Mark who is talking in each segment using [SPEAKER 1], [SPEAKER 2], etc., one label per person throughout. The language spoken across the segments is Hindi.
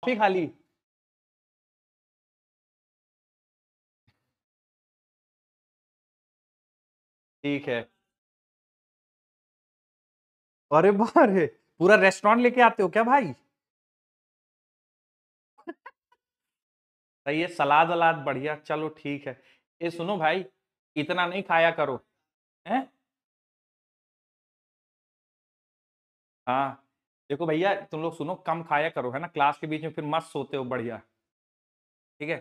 [SPEAKER 1] कॉफी खा ली? ठीक है। अरे बारे, पूरा रेस्टोरेंट लेके आते हो क्या भाई? सही है, सलाद वलाद बढ़िया, चलो ठीक है। ये सुनो भाई, इतना नहीं खाया करो। हैं? हाँ। देखो भैया, तुम लोग सुनो, कम खाया करो, है ना, क्लास के बीच में फिर मस्त सोते हो बढ़िया। ठीक है।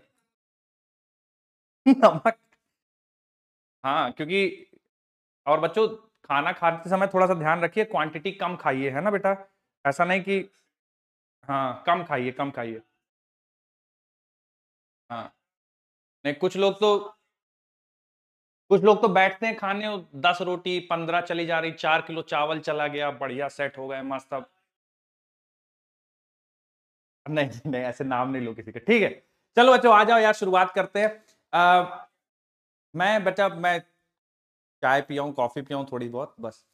[SPEAKER 1] नमक। हाँ, क्योंकि और बच्चों, खाना खाते समय थोड़ा सा ध्यान रखिए, क्वांटिटी कम खाइए, है ना बेटा। ऐसा नहीं कि, हाँ, कम खाइए, कम खाइए। हाँ। नहीं, कुछ लोग तो बैठते हैं खाने, 10 रोटी 15 चली जा रही, 4 किलो चावल चला गया, बढ़िया सेट हो गए मस्त। अब नहीं नहीं, ऐसे नाम नहीं लो किसी के, ठीक है। चलो बच्चों, आ जाओ यार, शुरुआत करते हैं। मैं चाय पिया हूँ, कॉफी पिया हूँ थोड़ी बहुत बस।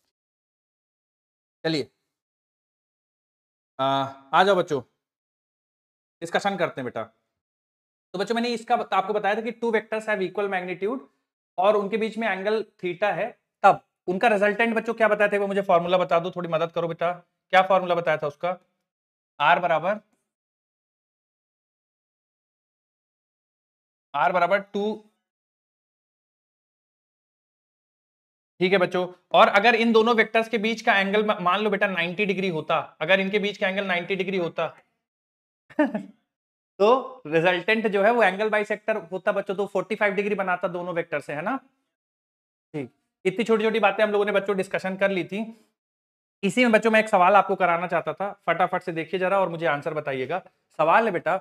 [SPEAKER 1] चलिए, आ जाओ बच्चों, डिस्कशन करते हैं बेटा। तो बच्चों, मैंने इसका आपको बताया था कि two vectors have equal magnitude और उनके बीच में एंगल थीटा है। तब उनका रिजल्टेंट बच्चों क्या बताए थे, वो मुझे फॉर्मूला बता दो, थोड़ी मदद करो बेटा। क्या फॉर्मूला बताया था उसका? आर बराबर, टू। ठीक है बच्चों, और अगर इन दोनों वेक्टर्स के बीच का एंगल मान लो बेटा 90 डिग्री होता, अगर इनके बीच का एंगल 90 डिग्री होता तो रिजल्टेंट जो है वो एंगल बाइसेक्टर होता बच्चों, तो 45 डिग्री बनाता दोनों वेक्टर से, है ना। ठीक। इतनी छोटी छोटी बातें हम लोगों ने बच्चों डिस्कशन कर ली थी। इसी में बच्चों मैं एक सवाल आपको कराना चाहता था, फटाफट से देखिए जरा और मुझे आंसर बताइएगा। सवाल है बेटा,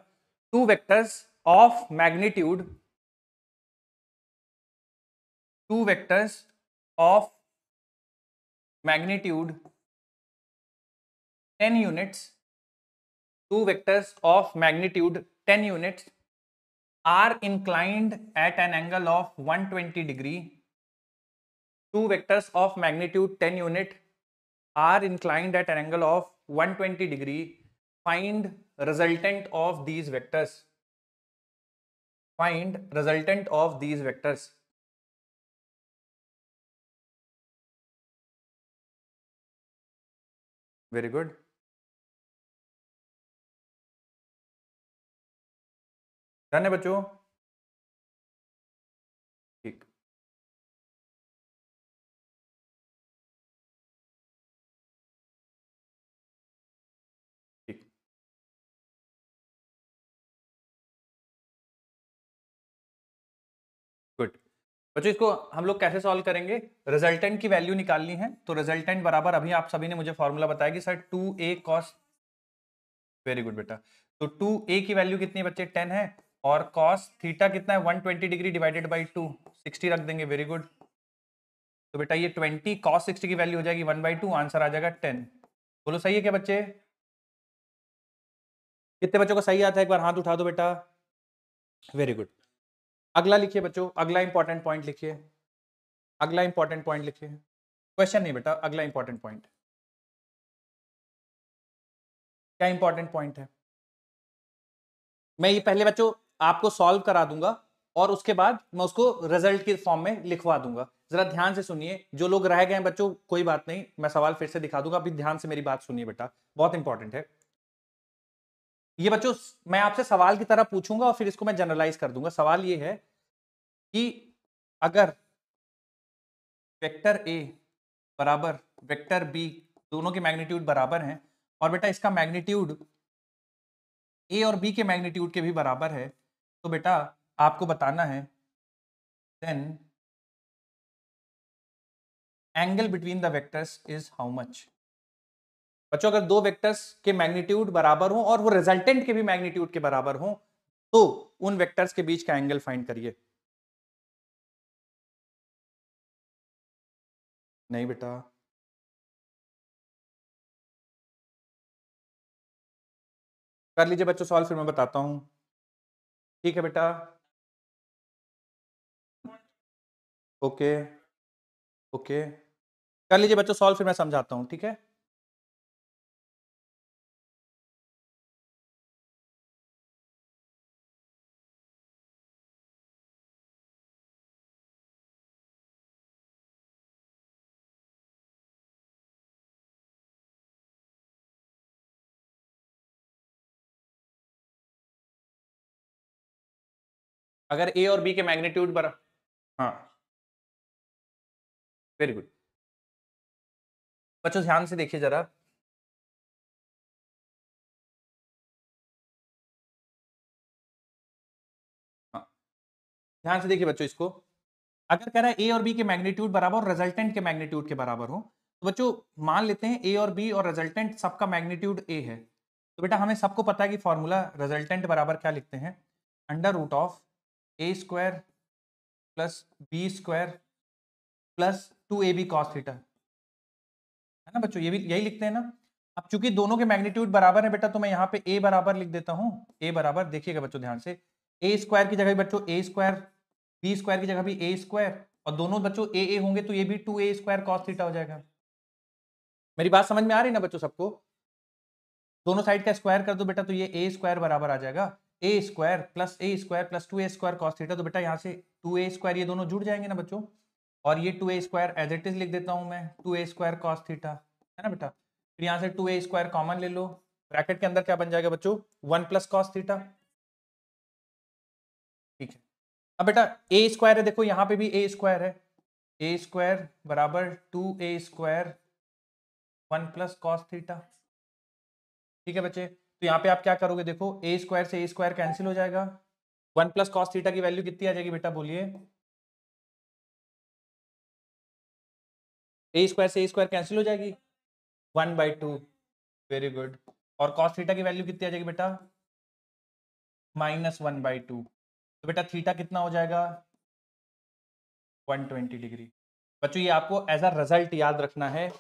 [SPEAKER 1] two vectors of magnitude, two vectors of magnitude 10 units, two vectors of magnitude 10 units are inclined at an angle of 120 degree. Two vectors of magnitude 10 unit are inclined at an angle of 120 degree. Find resultant of these vectors. Find resultant of these vectors. Very good. Done है बच्चों? ठीक। ठीक। गुड। बच्चों, इसको हम लोग कैसे सॉल्व करेंगे? रिजल्टेंट की वैल्यू निकालनी है, तो रिजल्टेंट बराबर, अभी आप सभी ने मुझे फॉर्मूला बताया कि sir 2a cos। Very good बेटा। तो 2a की वैल्यू कितनी है बच्चे? 10 है। और cos थीटा कितना है? 120 डिग्री डिवाइडेड बाई 2, 60 रख देंगे। Very good. तो बेटा ये 20 cos 60 की वैल्यू हो जाएगी 1/2, आंसर आ जाएगा 10। बोलो सही है क्या बच्चे? कितने बच्चों को सही आता है, एक बार हाथ उठा दो बेटा। Very good. अगला लिखिए बच्चों, अगला इंपॉर्टेंट पॉइंट लिखिए। अगला इंपॉर्टेंट पॉइंट लिखिए। क्वेश्चन नहीं बेटा, अगला इंपॉर्टेंट पॉइंट। क्या इंपॉर्टेंट पॉइंट है? मैं ये पहले बच्चों आपको सॉल्व करा दूंगा और उसके बाद मैं उसको रिजल्ट के फॉर्म में लिखवा दूंगा। जरा ध्यान से सुनिए, जो लोग रह गए हैं बच्चों कोई बात नहीं, मैं सवाल फिर से दिखा दूंगा, अभी ध्यान से मेरी बात सुनिए बेटा, बहुत इंपॉर्टेंट है ये बच्चों। मैं आपसे सवाल की तरह पूछूंगा और फिर इसको मैं जनरलाइज कर दूंगा। सवाल ये है कि अगर वेक्टर ए बराबर वेक्टर बी, दोनों के मैग्नीट्यूड बराबर हैं, और बेटा इसका मैग्नीट्यूड ए और बी के मैग्नीट्यूड के भी बराबर है, तो बेटा आपको बताना है then angle between the vectors is how much. बच्चों, अगर दो वेक्टर्स के मैग्नीट्यूड बराबर हो और वो रिजल्टेंट के भी मैग्नीट्यूड के बराबर हो, तो उन वेक्टर्स के बीच का एंगल फाइंड करिए। नहीं बेटा। कर लीजिए बच्चों सॉल्व, फिर मैं बताता हूं। ठीक है बेटा। ओके। ओके। कर लीजिए बच्चों सॉल्व, फिर मैं समझाता हूं, ठीक है। अगर ए और बी के मैग्नीट्यूड बराबर, हाँ वेरी गुड बच्चों, ध्यान से देखिए जरा। हाँ ध्यान से देखिए बच्चों इसको। अगर कह रहा है ए और बी के मैग्नीट्यूड बराबर और रिजल्टेंट के मैग्नीट्यूड के बराबर हो, तो बच्चों मान लेते हैं ए और बी और रिजल्टेंट सबका मैग्नीट्यूड ए है, तो बेटा हमें सबको पता है कि फॉर्मूला रिजल्टेंट बराबर क्या लिखते हैं, under root of A square plus B square plus 2ab cos theta, है ना बच्चों, ये भी यही लिखते हैं ना। अब चूंकि दोनों के मैग्नीट्यूड बराबर है बेटा, तो मैं यहाँ पे a बराबर लिख देता हूँ। a बराबर देखिएगा बच्चों ध्यान से, ए स्क्वायर की जगह बच्चों ए स्क्वायर, बी स्क्वायर की जगह भी ए स्क्वायर, और दोनों बच्चों ए होंगे तो ये भी 2a स्क्वायर cos थीटा हो जाएगा। मेरी बात समझ में आ रही ना बच्चों सबको? दोनों साइड का स्क्वायर कर दो बेटा, तो ये ए स्क्वायर बराबर आ जाएगा a square plus 2a square cos theta, तो बेटा यहाँ से 2a स्क्वायर ये दोनों जुड़ जाएंगे ना बच्चों, और ये 2a square as it is लिख देता हूँ मैं, 2a स्क्वायर cos थीटा, है ना बेटा। फिर यहाँ से 2a स्क्वायर कॉमन ले लो, ब्रैकेट के अंदर क्या बन जाएगा बच्चों, 1 प्लस cos थीटा, ठीक है। अब बेटा ए स्क्वायर है, देखो यहाँ पे भी ए स्क्वायर है, ए स्क्वायर बराबर 2a square 1 plus cos theta, ठीक है बच्चे। तो यहाँ पे आप क्या करोगे, देखो ए स्क्वायर से ए स्क्वायर कैंसिल हो जाएगा, 1 प्लस cos थीटा की वैल्यू कितनी आ जाएगी बेटा, बोलिए। ए स्क्वायर से ए स्क्वायर कैंसिल हो जाएगी, 1/2, वेरी गुड। और cos थीटा की वैल्यू कितनी आ जाएगी बेटा, -1/2, तो बेटा थीटा कितना हो जाएगा, 120 डिग्री। बच्चों ये आपको एज अ रिजल्ट याद रखना है,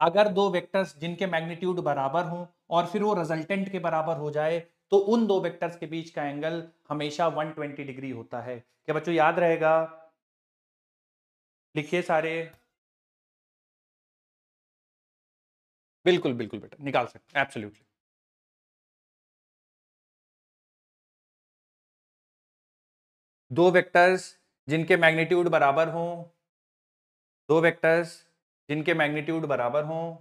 [SPEAKER 1] अगर दो वेक्टर्स जिनके मैग्नीट्यूड बराबर हों और फिर वो रिजल्टेंट के बराबर हो जाए, तो उन दो वेक्टर्स के बीच का एंगल हमेशा 120 डिग्री होता है। क्या बच्चों याद रहेगा? लिखिए सारे। बिल्कुल बिल्कुल बेटा, निकाल सकते एब्सोल्युटली। दो वेक्टर्स जिनके मैग्नीट्यूड बराबर हों, दो वेक्टर्स जिनके मैग्नीट्यूड बराबर हों,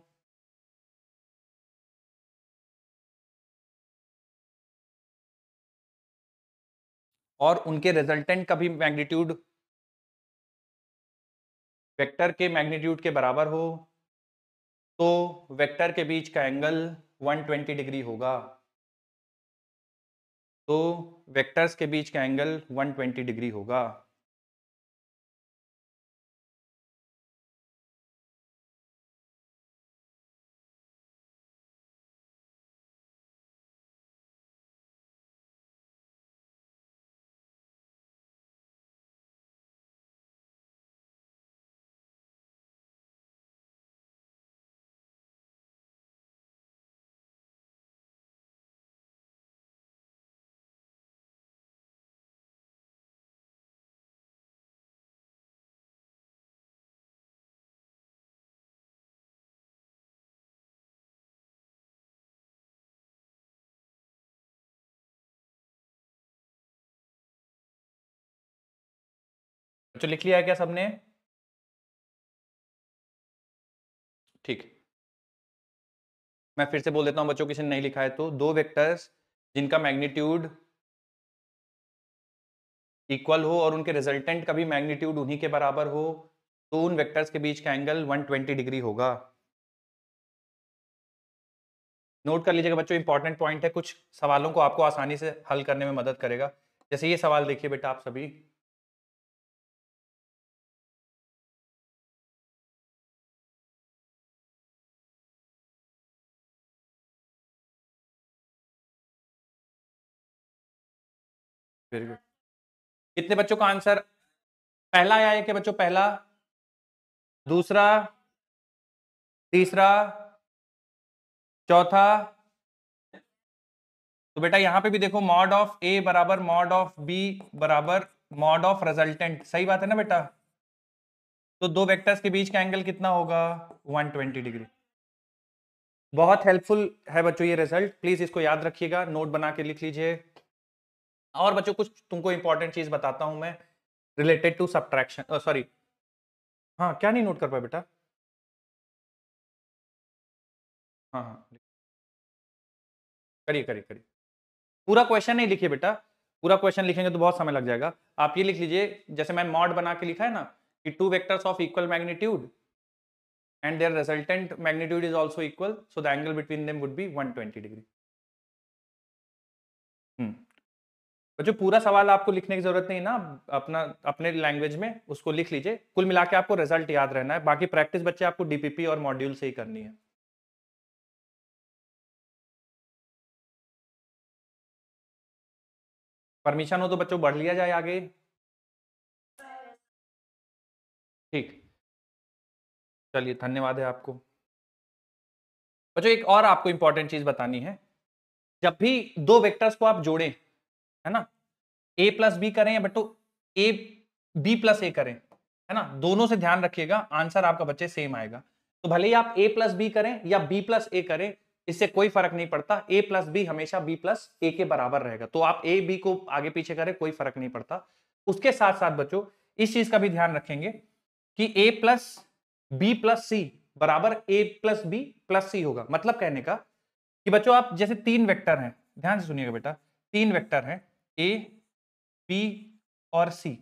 [SPEAKER 1] और उनके रिजल्टेंट का भी मैग्नीट्यूड वेक्टर के मैग्नीट्यूड के बराबर हो, तो वेक्टर के बीच का एंगल 120 डिग्री होगा। तो वेक्टर्स के बीच का एंगल 120 डिग्री होगा। बच्चों लिख लिया है क्या सबने? ठीक, मैं फिर से बोल देता हूं बच्चों, किसी ने नहीं लिखा है तो, दो वेक्टर्स जिनका मैग्नीट्यूड इक्वल हो और उनके रिजल्टेंट का भी मैग्नीट्यूड उन्हीं के बराबर हो, तो उन वेक्टर्स के बीच का एंगल 120 डिग्री होगा। नोट कर लीजिएगा बच्चों, इंपॉर्टेंट पॉइंट है, कुछ सवालों को आपको आसानी से हल करने में मदद करेगा। जैसे ये सवाल देखिए बेटा आप सभी, वेरी गुड। कितने बच्चों का आंसर पहला आया है? क्या बच्चों पहला, दूसरा, तीसरा, चौथा? तो बेटा यहां पे भी देखो, मॉड ऑफ ए बराबर मॉड ऑफ बी बराबर मॉड ऑफ रिजल्टेंट, सही बात है ना बेटा। तो दो वेक्टर्स के बीच का एंगल कितना होगा, 120 डिग्री। बहुत हेल्पफुल है बच्चों ये रिजल्ट, प्लीज इसको याद रखिएगा, नोट बना के लिख लीजिए। और बच्चों कुछ तुमको इंपॉर्टेंट चीज बताता हूं मैं, रिलेटेड टू सब्ट्रैक्शन, सॉरी, हाँ क्या नहीं नोट कर पाए बेटा? हाँ हाँ, करिए करिए करिए, पूरा क्वेश्चन नहीं लिखिए बेटा, पूरा क्वेश्चन लिखेंगे तो बहुत समय लग जाएगा। आप ये लिख लीजिए, जैसे मैं मॉड बना के लिखा है ना कि two vectors of equal magnitude and their resultant magnitude is also equal, so the angle between them would be 120 degree. तो जो पूरा सवाल आपको लिखने की जरूरत नहीं ना, अपने लैंग्वेज में उसको लिख लीजिए। कुल मिला के आपको रिजल्ट याद रहना है, बाकी प्रैक्टिस बच्चे आपको डीपीपी और मॉड्यूल से ही करनी है। परमिशन हो तो बच्चों बढ़ लिया जाए आगे। ठीक, चलिए धन्यवाद है आपको। बच्चों एक और आपको इंपॉर्टेंट चीज बतानी है, जब भी दो वेक्टर्स को आप जोड़ें, है ना, a प्लस बी करें या बच्चों a b प्लस ए करें, है ना, दोनों से ध्यान रखिएगा, आंसर आपका बच्चे सेम आएगा। तो भले ही आप a प्लस बी करें या b प्लस ए करें, इससे कोई फर्क नहीं पड़ता, a प्लस बी हमेशा b प्लस ए के बराबर रहेगा। तो आप a b को आगे पीछे करें कोई फर्क नहीं पड़ता। उसके साथ साथ बच्चों इस चीज का भी ध्यान रखेंगे कि a प्लस बी प्लस सी बराबर a प्लस बी प्लस सी होगा। मतलब कहने का कि बच्चों आप जैसे तीन वेक्टर हैं, ध्यान से सुनिएगा बेटा, तीन वेक्टर हैं a b और c,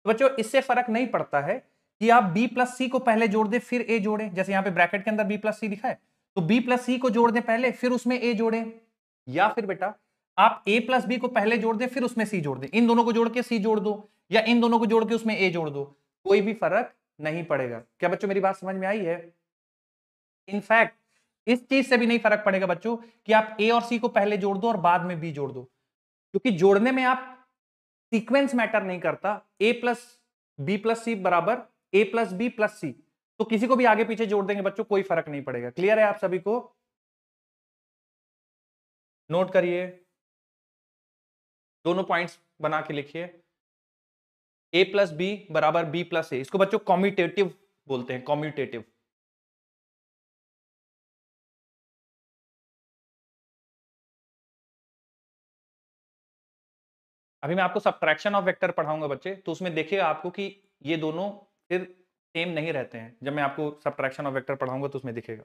[SPEAKER 1] तो बच्चों इससे फर्क नहीं पड़ता है कि आप b प्लस सी को पहले जोड़ दें फिर a जोड़ें, जैसे यहां पे ब्रैकेट के अंदर b प्लस सी लिखा है, तो b प्लस सी को जोड़ दें पहले फिर उसमें a जोड़ें, या फिर बेटा आप a प्लस बी को पहले जोड़ दें फिर उसमें c जोड़ दें, इन दोनों को जोड़ के c जोड़ दो या इन दोनों को जोड़ के उसमें a जोड़ दो, कोई भी फर्क नहीं पड़ेगा। क्या बच्चों मेरी बात समझ में आई है? इनफैक्ट इस चीज से भी नहीं फर्क पड़ेगा बच्चों कि आप a और c को पहले जोड़ दो और बाद में b जोड़ दो, क्योंकि जोड़ने में आप सीक्वेंस मैटर नहीं करता, a प्लस बी प्लस सी बराबर a प्लस बी प्लस सी, तो किसी को भी आगे पीछे जोड़ देंगे बच्चों कोई फर्क नहीं पड़ेगा। क्लियर है आप सभी को? नोट करिए, दोनों पॉइंट्स बना के लिखिए, a प्लस बी बराबर b प्लस ए, इसको बच्चों कॉम्यूटेटिव बोलते हैं, कॉम्यूटेटिव। अभी मैं आपको सब्ट्रैक्शन ऑफ वेक्टर पढ़ाऊंगा बच्चे, तो उसमें देखिएगा आपको कि ये दोनों फिर सेम नहीं रहते हैं। जब मैं आपको सब्ट्रैक्शन ऑफ वेक्टर पढ़ाऊंगा तो उसमें दिखेगा।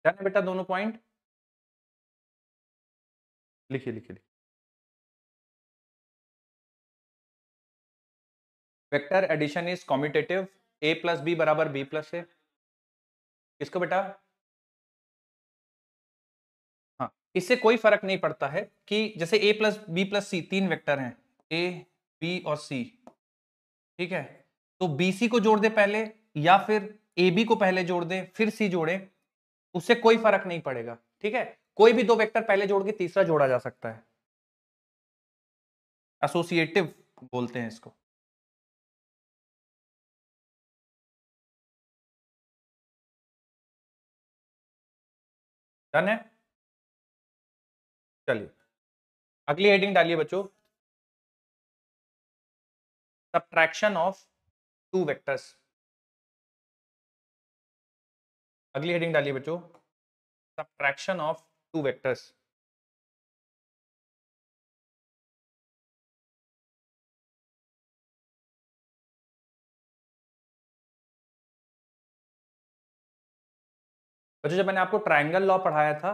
[SPEAKER 1] ध्यान है बेटा, दोनों पॉइंट लिखिए लिखिए। Vector addition is commutative, a plus B बराबर b प्लस ए। किसको बेटा? हाँ, इससे कोई फर्क नहीं पड़ता है कि जैसे a प्लस बी प्लस सी तीन वेक्टर हैं, a b और c, ठीक है, तो bc को जोड़ दे पहले या फिर ab को पहले जोड़ दे फिर c जोड़े, उससे कोई फर्क नहीं पड़ेगा। ठीक है, कोई भी दो वेक्टर पहले जोड़ के तीसरा जोड़ा जा सकता है, एसोसिएटिव बोलते हैं इसको। डन है? चलिए अगली हेडिंग डालिए बच्चों, सब्ट्रैक्शन ऑफ टू वेक्टर्स। अगली हेडिंग डालिए बच्चों, सब्ट्रैक्शन ऑफ टू वेक्टर्स। बच्चों जब मैंने आपको ट्रायंगल लॉ पढ़ाया था,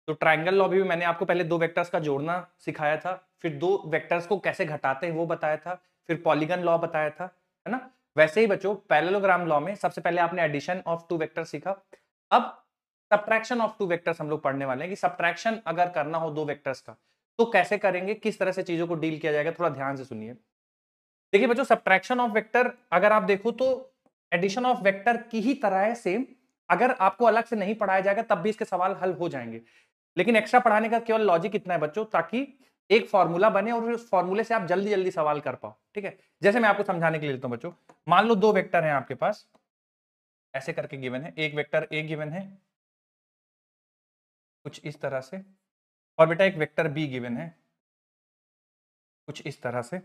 [SPEAKER 1] तो ट्रायंगल लॉ भी मैंने आपको पहले दो वेक्टर्स का जोड़ना सिखाया था, फिर दो वेक्टर्स को कैसे घटाते हैं वो बताया था, फिर पॉलीगन लॉ बताया था, है ना। वैसे ही बच्चों पैरेललोग्राम लॉ में सबसे पहले आपने एडिशन ऑफ टू वेक्टर सीखा, अब सब्ट्रैक्शन ऑफ टू वेक्टर्स हम लोग पढ़ने वाले हैं कि सब्ट्रैक्शन अगर करना हो दो वेक्टर्स का तो कैसे करेंगे, किस तरह से चीजों को डील किया जाएगा। थोड़ा ध्यान से सुनिए। देखिए बच्चों, सब्ट्रैक्शन ऑफ वेक्टर अगर आप देखो तो एडिशन ऑफ वेक्टर की ही तरह है सेम, अगर आपको अलग से नहीं पढ़ाया जाएगा तब भी इसके सवाल हल हो जाएंगे, लेकिन एक्स्ट्रा पढ़ाने का केवल लॉजिक इतना है बच्चों, ताकि एक फॉर्मूला बने और उस फॉर्मूले से आप जल्दी जल्दी सवाल कर पाओ। ठीक है, जैसे मैं आपको समझाने के लिए लेता हूं बच्चों, मान लो दो वेक्टर हैं आपके पास, ऐसे करके गिवन है, एक वेक्टर ए गिवन है कुछ इस तरह से, और बेटा एक वेक्टर बी गिवन है कुछ इस तरह से।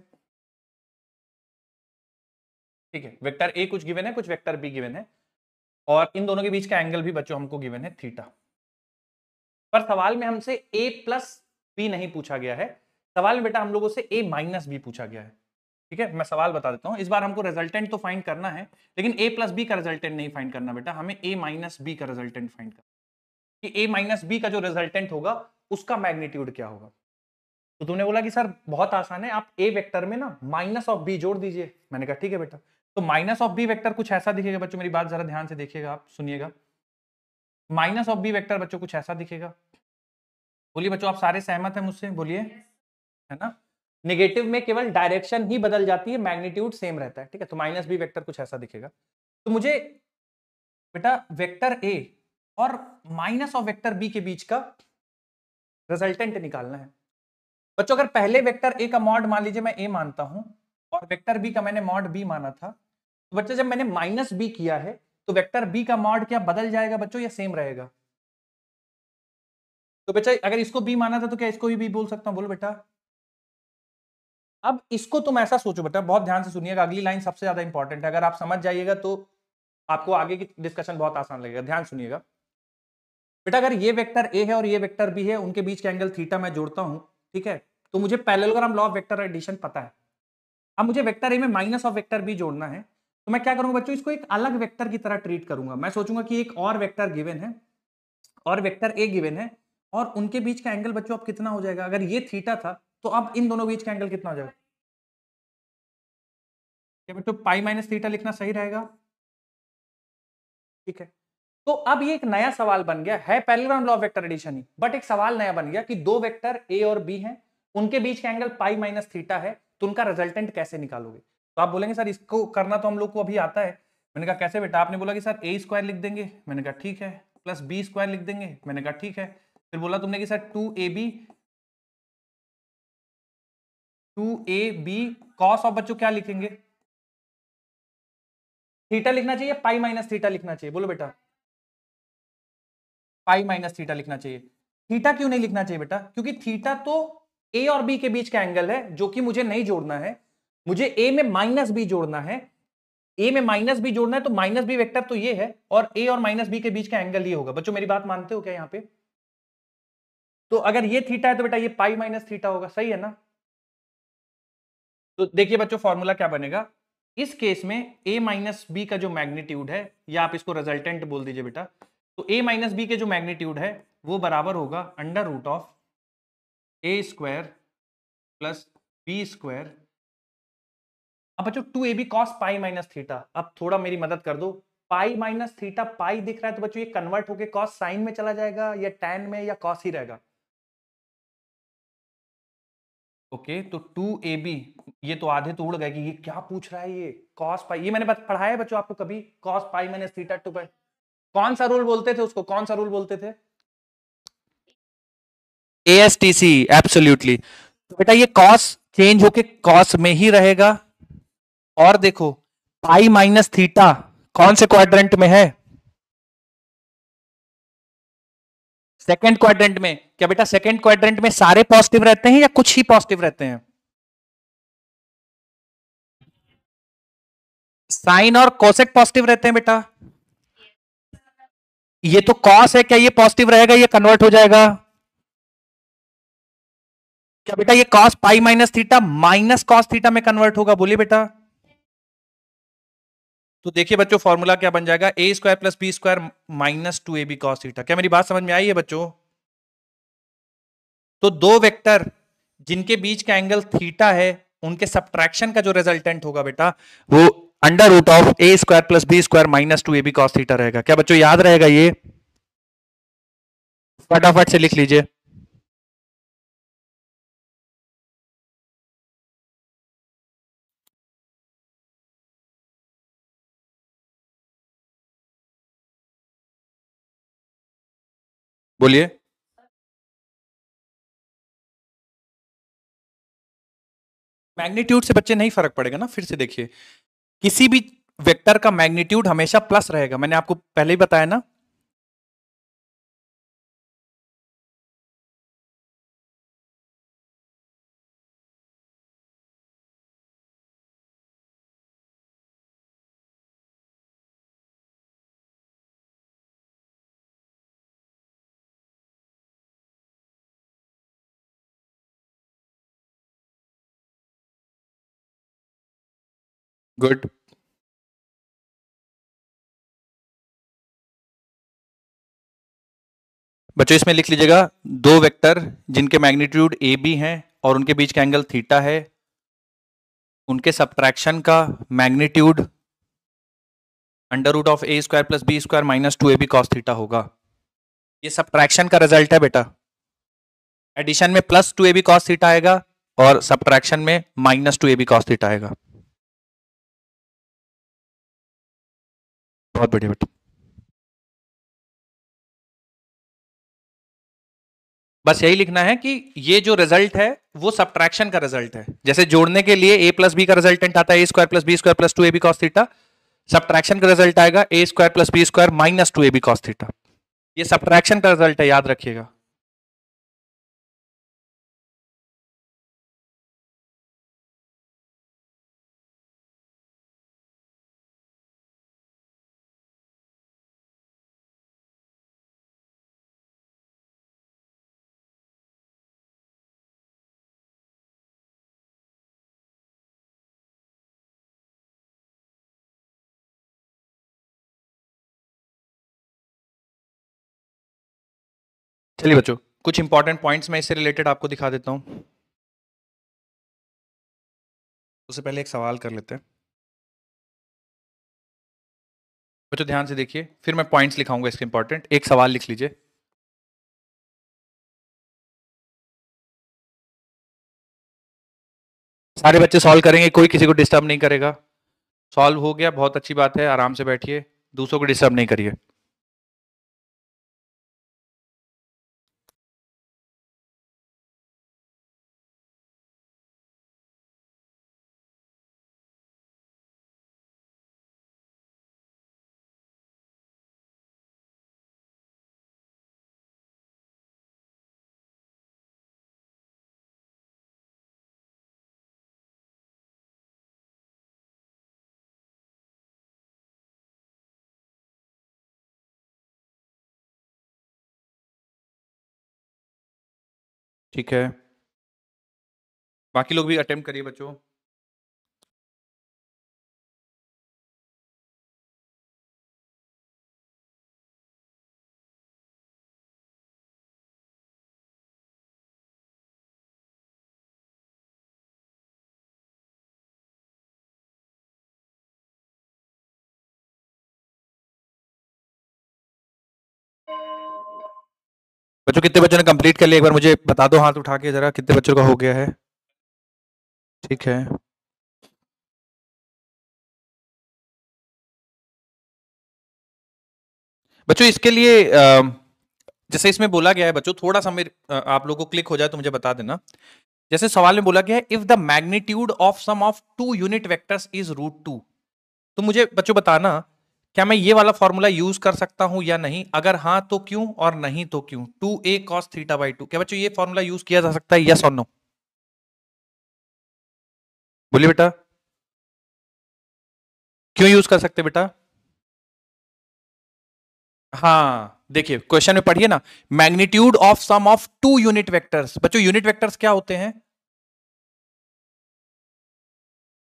[SPEAKER 1] ठीक है, वेक्टर ए कुछ गिवन है, कुछ वेक्टर बी गिवन है, और इन दोनों के बीच का एंगल भी बच्चों हमको गिवन है थीटा। पर सवाल में हमसे a प्लस बी नहीं पूछा गया है, सवाल में बेटा हम लोगों से a माइनस बी पूछा गया है। ठीक है, मैं सवाल बता देता हूं। इस बार हमको रिजल्टेंट तो फाइंड करना है, लेकिन a प्लस बी का रिजल्टेंट नहीं फाइंड करना बेटा, हमें a माइनस बी का रिजल्टेंट फाइंड करना, कि a माइनस बी का जो रिजल्टेंट होगा उसका मैग्नीट्यूड क्या होगा। तो तुमने बोला कि सर बहुत आसान है, आप a वेक्टर में ना माइनस ऑफ बी जोड़ दीजिए। मैंने कहा ठीक है बेटा। तो माइनस ऑफ बी वेक्टर कुछ ऐसा दिखेगा बच्चों, मेरी बात जरा ध्यान से देखिएगा, आप सुनिएगा। माइनस ऑफ बी वेक्टर बच्चों कुछ ऐसा दिखेगा। बोलिए बच्चों, आप सारे सहमत हैं मुझसे, बोलिए, है ना। नेगेटिव में केवल डायरेक्शन ही बदल जाती है, मैग्नीट्यूड सेम रहता है। ठीक है, तो माइनस बी वेक्टर कुछ ऐसा दिखेगा। तो मुझे बेटा वेक्टर ए और माइनस ऑफ वेक्टर बी के बीच का रिजल्टेंट निकालना है। बच्चों अगर पहले वेक्टर ए का मॉड मान लीजिए मैं ए मानता हूं और वेक्टर बी का मैंने मॉड बी माना था, तो बच्चों जब मैंने माइनस बी किया है तो वेक्टर बी का मॉड क्या बदल जाएगा बच्चों या सेम रहेगा? तो बच्चा अगर इसको बी माना था तो क्या इसको भी बी बोल सकता हूं? बोलो बेटा। अब इसको तुम ऐसा सोचो बेटा, बहुत ध्यान से सुनिएगा, अगली लाइन सबसे ज्यादा इंपॉर्टेंट है, अगर आप समझ जाइएगा तो आपको आगे की डिस्कशन बहुत आसान लगेगा। ध्यान सुनिएगा बेटा, अगर ये वेक्टर ए है और ये वेक्टर बी है, उनके बीच का एंगल थीटा मैं जोड़ता हूं, ठीक है, तो मुझे parallelogram law of vector addition पता है। अब मुझे वेक्टर ए में माइनस ऑफ वेक्टर बी जोड़ना है, तो मैं क्या करूंगा बच्चों, इसको एक अलग वेक्टर की तरह ट्रीट करूंगा। मैं सोचूंगा कि एक और वेक्टर गिवन है और वेक्टर ए गिवन है, और उनके बीच का एंगल बच्चों अब कितना हो जाएगा? अगर ये थीटा था तो अब इन दोनों बीच का एंगल कितना हो जाएगा? क्या बच्चों पाई माइनस थीटा लिखना सही रहेगा? ठीक है, तो अब ये एक नया सवाल बन गया है, parallelogram law of vector addition ही, बट एक सवाल नया बन गया कि दो वेक्टर ए और बी हैं, उनके बीच का एंगल पाई माइनस थीटा है, तो उनका रिजल्टेंट कैसे निकालोगे? तो आप बोलेंगे सर इसको करना तो हम लोग को अभी आता है। मैंने कहा कैसे बेटा? आपने बोला कि सर ए स्क्वायर लिख देंगे, मैंने कहा ठीक है, प्लस बी स्क्वायर लिख देंगे, मैंने कहा ठीक है। फिर बोला तुमने कि sir two A B cos of बच्चों क्या लिखेंगे? थीटा लिखना चाहिए, पाई माइनस थीटा लिखना चाहिए? बोलो बेटा। पाई माइनस थीटा लिखना चाहिए। थीटा क्यों नहीं लिखना चाहिए बेटा? क्योंकि थीटा तो ए और बी के बीच का एंगल है, जो कि मुझे नहीं जोड़ना है, मुझे ए में माइनस बी जोड़ना है। ए में माइनस बी जोड़ना है, तो माइनस बी वेक्टर तो ये है, और ए और माइनस बी के बीच का एंगल ये होगा। बच्चों मेरी बात मानते हो क्या यहां पे? तो अगर ये थीटा है तो बेटा ये पाई माइनस थीटा होगा, सही है ना? तो देखिए बच्चों फॉर्मूला क्या बनेगा इस केस में, a माइनस बी का जो मैग्नीट्यूड है, या आप इसको रिजल्टेंट बोल दीजिए बेटा, तो a माइनस बी के जो मैग्नीट्यूड है वो बराबर होगा under root of A square plus B square. अब बच्चों two A B cos pi minus theta, अब थोड़ा मेरी मदद कर दो, पाई माइनस थीटा पाई दिख रहा है, तो बच्चों ये कन्वर्ट होके कॉस साइन में चला जाएगा या टैन में, या कॉस ही रहेगा? ओके, तो टू ए बी, ये तो आधे तो उड़ गए कि ये क्या पूछ रहा है, ये कॉस पाई, ये मैंने पढ़ाया है बच्चों आपको कभी, cos pi minus theta two pi? कौन सा रूल बोलते थे उसको, कौन सा रूल बोलते थे? ASTC, absolutely. तो बेटा ये कॉस चेंज होके कॉस में ही रहेगा, और देखो पाई माइनस थीटा कौन से क्वाड्रेंट में है? सेकंड क्वाड्रेंट में। क्या बेटा सेकंड क्वाड्रेंट में सारे पॉजिटिव रहते हैं या कुछ ही पॉजिटिव रहते हैं? साइन और कोसेक पॉजिटिव रहते हैं बेटा। ये तो कॉस है, क्या ये पॉजिटिव रहेगा, ये कन्वर्ट हो जाएगा? क्या बेटा ये cos pi minus theta minus cos theta में कन्वर्ट होगा? बोलिए बेटा। तो देखिए बच्चों फॉर्मूला क्या बन जाएगा, a square plus B square minus two A B cos theta. क्या मेरी बात समझ में आई है बच्चों? तो दो वेक्टर जिनके बीच का एंगल थीटा है, उनके सब्ट्रैक्शन का जो रिजल्टेंट होगा बेटा, वो under root of A square plus B square minus two A B cos theta रहेगा। क्या बच्चों याद रहेगा ये? फटाफट से लिख लीजिए। बोलिए। मैग्नीट्यूड से बच्चे नहीं फर्क पड़ेगा ना, फिर से देखिए, किसी भी वेक्टर का मैग्नीट्यूड हमेशा प्लस रहेगा, मैंने आपको पहले ही बताया ना। गुड। बच्चों इसमें लिख लीजिएगा दो वेक्टर जिनके मैग्नीट्यूड ए बी हैं और उनके बीच का एंगल थीटा है, उनके सब्ट्रैक्शन का magnitude under root of A square plus B square minus 2ab cos theta होगा। ये सब्ट्रैक्शन का रिजल्ट है बेटा। एडिशन में प्लस 2ab कॉस थीटा आएगा और सब्ट्रैक्शन में माइनस 2ab कॉस थीटा आएगा। बहुत बढ़िया बेटा। बस यही लिखना है कि ये जो रिजल्ट है वो सब्ट्रैक्शन का रिजल्ट है। जैसे जोड़ने के लिए a प्लस बी का रिजल्टेंट आता है a square plus B square plus 2ab cos theta, subtraction का रिजल्ट आएगा a square plus B square minus 2ab cos theta. ये सब्ट्रैक्शन का रिजल्ट है, याद रखिएगा। चलिए बच्चों, कुछ इंपॉर्टेंट पॉइंट्स मैं इससे रिलेटेड आपको दिखा देता हूं। उससे पहले एक सवाल कर लेते हैं बच्चों, ध्यान से देखिए, फिर मैं पॉइंट्स लिखाऊंगा इसके इंपॉर्टेंट। एक सवाल लिख लीजिए। सारे बच्चे सॉल्व करेंगे, कोई किसी को डिस्टर्ब नहीं करेगा। सॉल्व हो गया, बहुत अच्छी बात है, आराम से बैठिए, दूसरों को डिस्टर्ब नहीं करिए। ठीक है, बाकी लोग भी अटेम्प्ट करिए बच्चों। बच्चों कितने बच्चों ने कंप्लीट कर लिया, एक बार मुझे बता दो हाथ उठा के जरा, कितने बच्चों का हो गया है। ठीक है, बच्चों इसके लिए जैसे इसमें बोला गया है बच्चों, थोड़ा सा मेरे आप लोगों को क्लिक हो जाए तो मुझे बता देना। जैसे सवाल में बोला गया है if the magnitude of sum of two unit vectors is √2, तो मुझे बच्चों बताना क्या मैं ये वाला फॉर्मूला यूज कर सकता हूं या नहीं, अगर हाँ तो क्यों और नहीं तो क्यों। 2a cos थीटा बाई 2, क्या बच्चों ये फॉर्मूला यूज किया जा सकता है, यस और नो? बोलिए बेटा, क्यों यूज कर सकते बेटा? हाँ देखिए क्वेश्चन में पढ़िए ना, magnitude of sum of two unit vectors. बच्चों यूनिट वेक्टर्स क्या होते हैं?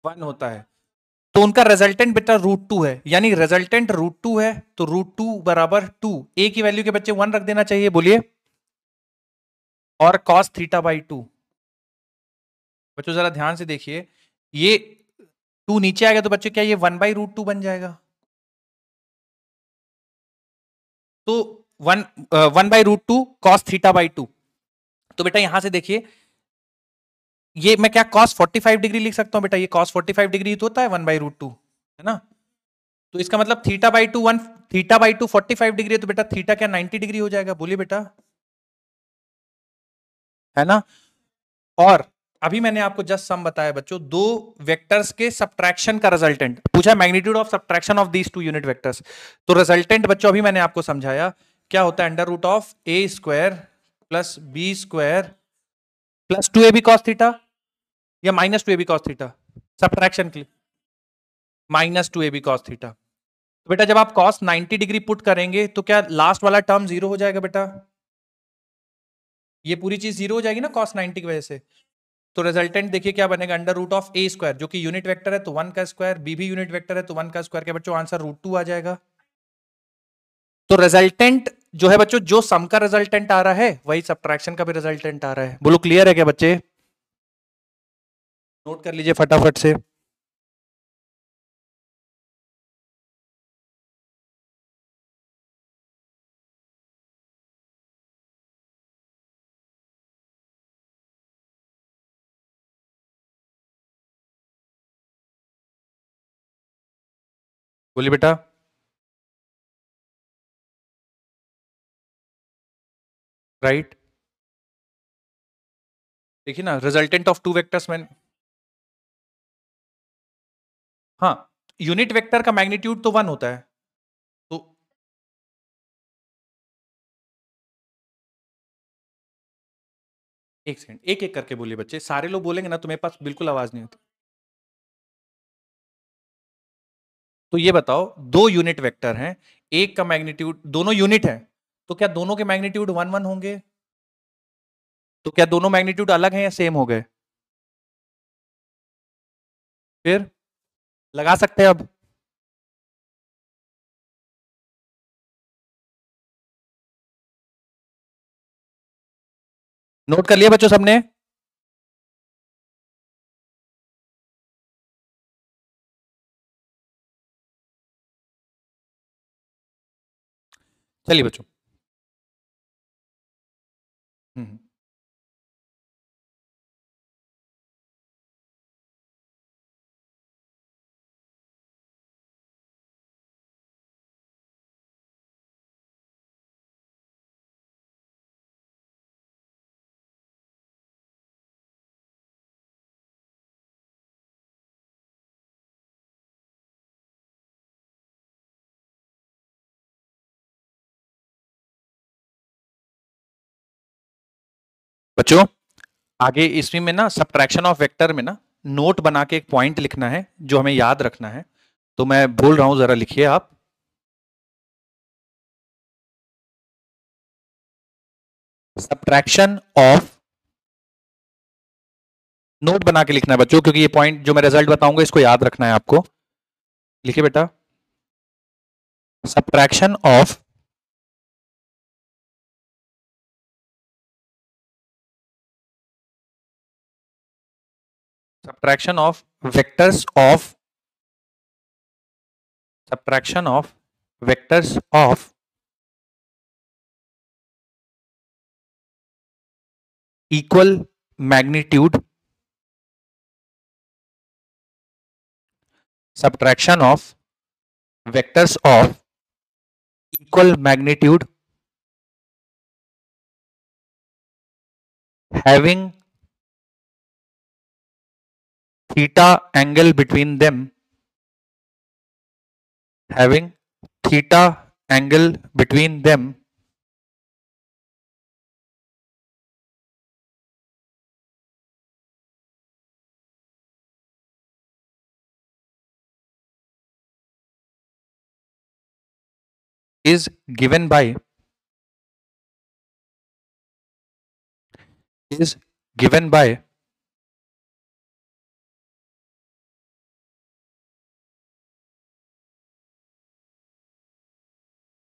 [SPEAKER 1] 1 होता है, तो उनका रिजल्टेंट बेटा √2 है, यानी रिजल्टेंट √2 है, तो √2 बराबर 2, ए की वैल्यू के बच्चे 1 रख देना चाहिए, बोलिए। और cos थीटा बाई 2, बच्चों जरा ध्यान से देखिए, ये 2 नीचे आ गया तो बच्चों क्या ये 1/√2 बन जाएगा? तो 1/√2 cos थीटा बाई 2, तो बेटा यहां से देखिए, ये मैं क्या cos 45 डिग्री लिख सकता हूं बेटा, ये cos 45 डिग्री तो होता है 1/√2, है ना? तो इसका मतलब थीटा बाई 2 45 डिग्री है, तो बेटा थीटा क्या 90 डिग्री हो जाएगा, बोलिए बेटा, है ना? और अभी मैंने आपको जस्ट सम बताया बच्चों, दो वेक्टर्स के सब्ट्रैक्शन का रिजल्टेंट पूछा, magnitude of subtraction of these two unit vectors. तो रिजल्टेंट बच्चों अभी मैंने आपको समझाया क्या होता है, under root of A square plus B square plus 2ab cos theta या minus 2ab cos theta, subtraction के लिए माइनस 2ab cos थीटा। तो बेटा जब आप cos 90 डिग्री पुट करेंगे तो क्या लास्ट वाला टर्म जीरो हो जाएगा बेटा? ये पूरी चीज जीरो हो जाएगी ना cos 90 की वजह से। तो रिजल्टेंट देखिए क्या बनेगा, under root of A square, जो कि यूनिट वेक्टर है तो 1 का स्क्वायर, बी भी यूनिट वेक्टर है तो 1 का स्क्वायर, क्या बच्चों आंसर √2 आ जाएगा। तो रिजल्टेंट जो है बच्चों, जो सम का रिजल्टेंट आ रहा है वही सब्ट्रैक्शन का भी रिजल्टेंट आ रहा है। बोलो क्लियर है क्या बच्चे? नोट कर लीजिए फटाफट से। बोलिए बेटा। राइट, देखिए ना रिजल्टेंट ऑफ टू वेक्टर्स में, हाँ यूनिट वेक्टर का मैग्नीट्यूड तो 1 होता है। तो एक सेकंड, एक एक करके बोलिए बच्चे, सारे लोग बोलेंगे ना तो मेरे पास बिल्कुल आवाज नहीं होती। तो ये बताओ, दो यूनिट वेक्टर हैं, एक का मैग्नीट्यूड, दोनों यूनिट है, तो क्या दोनों के मैग्नीट्यूड 1 1 होंगे? तो क्या दोनों मैग्नीट्यूड अलग हैं या सेम हो गए? फिर लगा सकते हैं अब। नोट कर लिया बच्चों सबने? चलिए बच्चों। हम्म। बच्चों आगे इसमें में ना सब्ट्रैक्शन ऑफ वेक्टर में ना नोट बना के एक पॉइंट लिखना है जो हमें याद रखना है। तो मैं बोल रहा हूं, जरा लिखिए आप। सब्ट्रैक्शन ऑफ, नोट बना के लिखना है बच्चों, क्योंकि ये पॉइंट जो मैं रिजल्ट बताऊंगा इसको याद रखना है आपको। लिखिए बेटा, subtraction of subtraction of vectors of subtraction of vectors of equal magnitude, subtraction of vectors of equal magnitude having theta angle between them, having theta angle between them is given by, is given by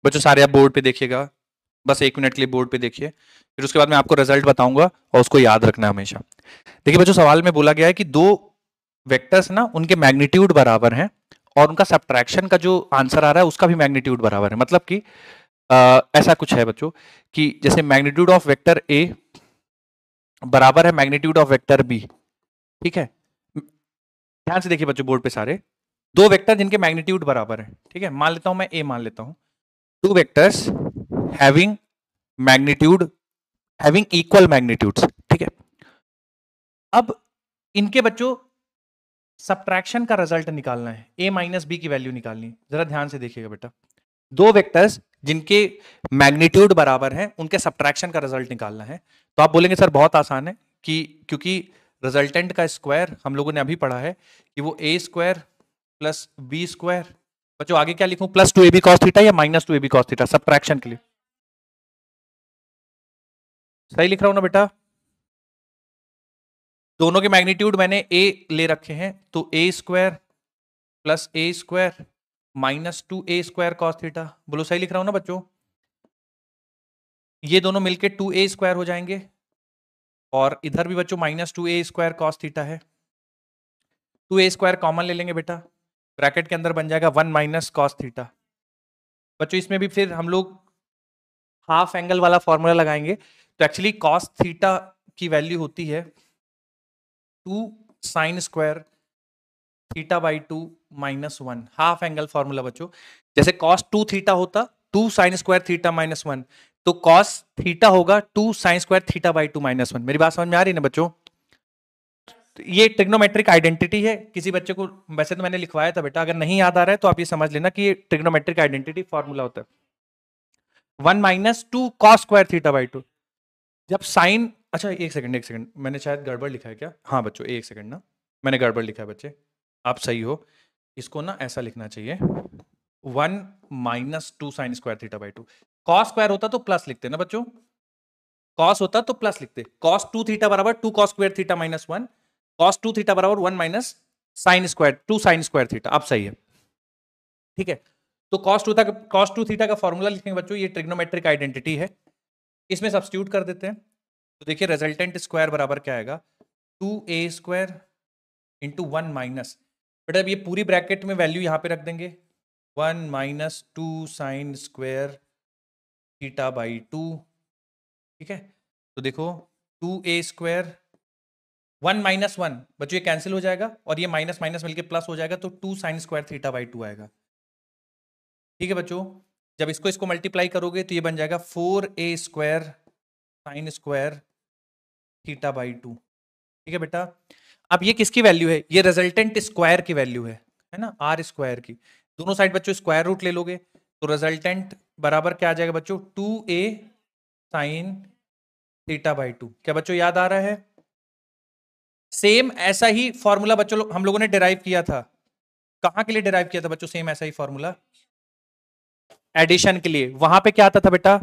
[SPEAKER 1] बच्चों सारे आप बोर्ड पे देखिएगा, बस 1 मिनट के लिए बोर्ड पे देखिए, फिर उसके बाद मैं आपको रिजल्ट बताऊंगा और उसको याद रखना हमेशा। देखिए बच्चों, सवाल में बोला गया है कि दो वेक्टर्स ना उनके मैग्नीट्यूड बराबर हैं और उनका सब्ट्रैक्शन का जो आंसर आ रहा है उसका भी मैग्नीट्यूड बराबर है। मतलब कि ऐसा कुछ है बच्चों कि जैसे मैग्नीट्यूड ऑफ वेक्टर ए बराबर है मैग्नीट्यूड ऑफ वेक्टर बी। ठीक है, ध्यान से देखिए बच्चों बोर्ड पे सारे, दो वेक्टर जिनके मैग्नीट्यूड बराबर है। ठीक है, मान लेता हूं मैं ए मान लेता हूं, two vectors having magnitude, having equal magnitudes. ठीक है, अब इनके बच्चों सब्ट्रैक्शन का रिजल्ट निकालना है, ए माइनस बी की वैल्यू निकालनी है। जरा ध्यान से देखिएगा बेटा, दो वेक्टर्स जिनके मैग्नीट्यूड बराबर हैं उनके सब्ट्रैक्शन का रिजल्ट निकालना है। तो आप बोलेंगे सर बहुत आसान है, कि क्योंकि रिजल्टेंट का स्क्वायर हम लोगों ने अभी पढ़ा है कि वो ए स्क्वायर प्लस बी स्क्वायर। बच्चों आगे क्या लिखूं, प्लस 2ab cos थीटा या minus 2ab cos theta subtraction के लिए? सही लिख रहा हूं ना बेटा? दोनों के मैग्नीट्यूड मैंने ए ले रखे हैं, तो a square plus a square minus 2a square cos theta. बोलो सही लिख रहा हूं ना बच्चों? ये दोनों मिलके 2a स्क्वायर हो जाएंगे, और इधर भी बच्चों minus 2a square cos theta है। 2a स्क्वायर कॉमन ले लेंगे बेटा, ब्रैकेट के अंदर बन जाएगा 1 माइनस कॉस थीटा। बच्चों इसमें भी फिर हम लोग हाफ एंगल वाला फॉर्मूला लगाएंगे, तो एक्चुअली कॉस थीटा की वैल्यू होती है 2 sine square theta by 2 minus 1, half angle formula बच्चों। जैसे कॉस 2 थीटा होता 2 साइन स्क्वायर थीटा माइनस 1, तो कॉस थीटा होगा 2 sine square theta by 2 minus 1। मेरी बात समझ में आ रही है ना बच्चों? तो ये ट्रिग्नोमेट्रिक आइडेंटिटी है। किसी बच्चे को वैसे तो मैंने लिखवाया था बेटा, अगर नहीं याद आ रहा है तो आप ये समझ लेना कि ये ट्रिग्नोमेट्रिक आइडेंटिटी फॉर्मूला होता है 1 minus 2 cos square theta by 2। जब साइन, अच्छा एक सेकंड, मैंने शायद गड़बड़ लिखा है क्या? हाँ बच्चों एक सेकंड ना, मैंने गड़बड़ लिखा है बच्चे, आप सही हो। इसको ना ऐसा लिखना चाहिए 1 minus 2 sine square theta by 2। Cos square होता तो प्लस लिखते ना बच्चों, कॉस होता तो प्लस लिखते। कॉस 2 थीटा बराबर 2 cos square theta minus 1, cos 2 theta बराबर 1 minus sine square 2 sine square theta. अब सही है, ठीक है। तो कॉस 2 थीटा का फॉर्मूला लिखेंगे बच्चों, ये ट्रिग्नोमेट्रिक आइडेंटिटी है, इसमें सब्स्टिट्यूट कर देते हैं। तो देखिए रिजल्टेंट स्क्वायर बराबर क्या आएगा 2a स्क्वायर इंटू 1 माइनस, बेटा अब ये पूरी ब्रैकेट में वैल्यू यहां पे रख देंगे 1 minus 2 sine square theta by 2, ठीक है। तो देखो 2a स्क्वायर 1 माइनस 1 बच्चों ये कैंसिल हो जाएगा, और ये माइनस माइनस मिलके प्लस हो जाएगा, तो 2 साइन स्क्वायर थीटा बाई 2 आएगा, ठीक है बच्चों। जब इसको मल्टीप्लाई करोगे तो ये बन जाएगा 4a square sine square theta by 2, ठीक है बेटा। अब ये किसकी वैल्यू है? ये रिजल्टेंट स्क्वायर की वैल्यू है ना, आर स्क्वायर की। दोनों साइड बच्चों स्क्वायर रूट ले लोगे, तो रिजल्टेंट बराबर क्या आ जाएगा बच्चों 2a साइन थीटा बाई 2। क्या बच्चों याद आ रहा है? सेम ऐसा ही फॉर्मूला बच्चों हम लोगों ने डिराइव किया था। कहां के लिए डिराइव किया था बच्चों सेम ऐसा ही फॉर्मूला? एडिशन के लिए। वहां पे क्या आता था बेटा?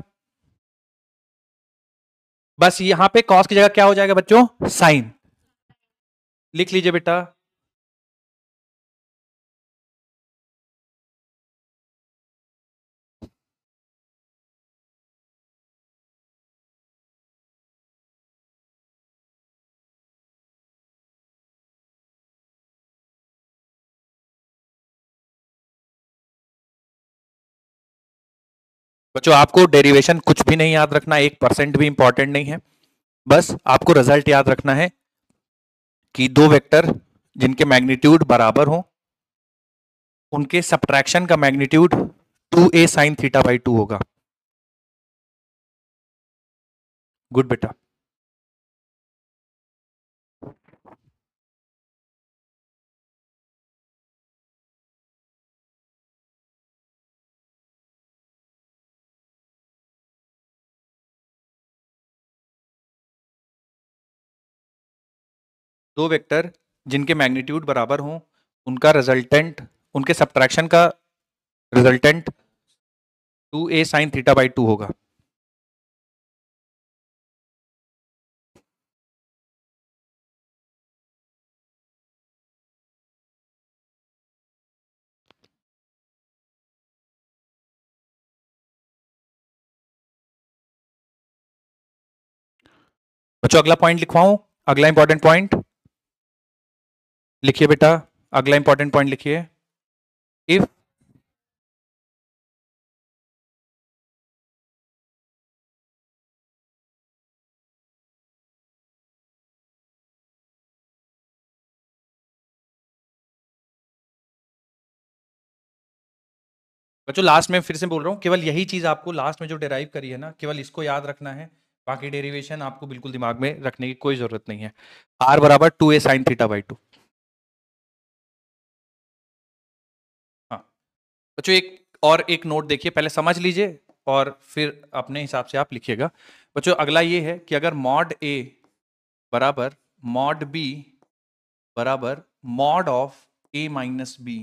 [SPEAKER 1] बस यहां पे कॉस की जगह क्या हो जाएगा बच्चों? साइन। लिख लीजिए बेटा, बच्चों आपको डेरिवेशन कुछ भी नहीं याद रखना, 1% भी इंपॉर्टेंट नहीं है। बस आपको रिजल्ट याद रखना है कि दो वेक्टर जिनके मैग्नीट्यूड बराबर हो उनके सब्ट्रैक्शन का magnitude 2a sine theta by 2 होगा। गुड बेटा। दो वेक्टर जिनके मैग्नीट्यूड बराबर हों उनका रिजल्टेंट, उनके सब्ट्रैक्शन का resultant 2a sine theta by 2 होगा। बच्चों अगला पॉइंट लिखवाऊं? अगला इंपॉर्टेंट पॉइंट लिखिए बेटा, अगला इंपॉर्टेंट पॉइंट लिखिए। इफ बच्चों लास्ट में फिर से बोल रहा हूं, केवल यही चीज आपको लास्ट में जो डिराइव करी है ना, केवल इसको याद रखना है, बाकी डेरिवेशन आपको बिल्कुल दिमाग में रखने की कोई जरूरत नहीं है। r बराबर 2a साइन थीटा बाई 2। हाँ बच्चों एक नोट देखिए, पहले समझ लीजिए और फिर अपने हिसाब से आप लिखिएगा। बच्चों अगला ये है कि अगर मॉड a बराबर मॉड b बराबर mod of a minus b,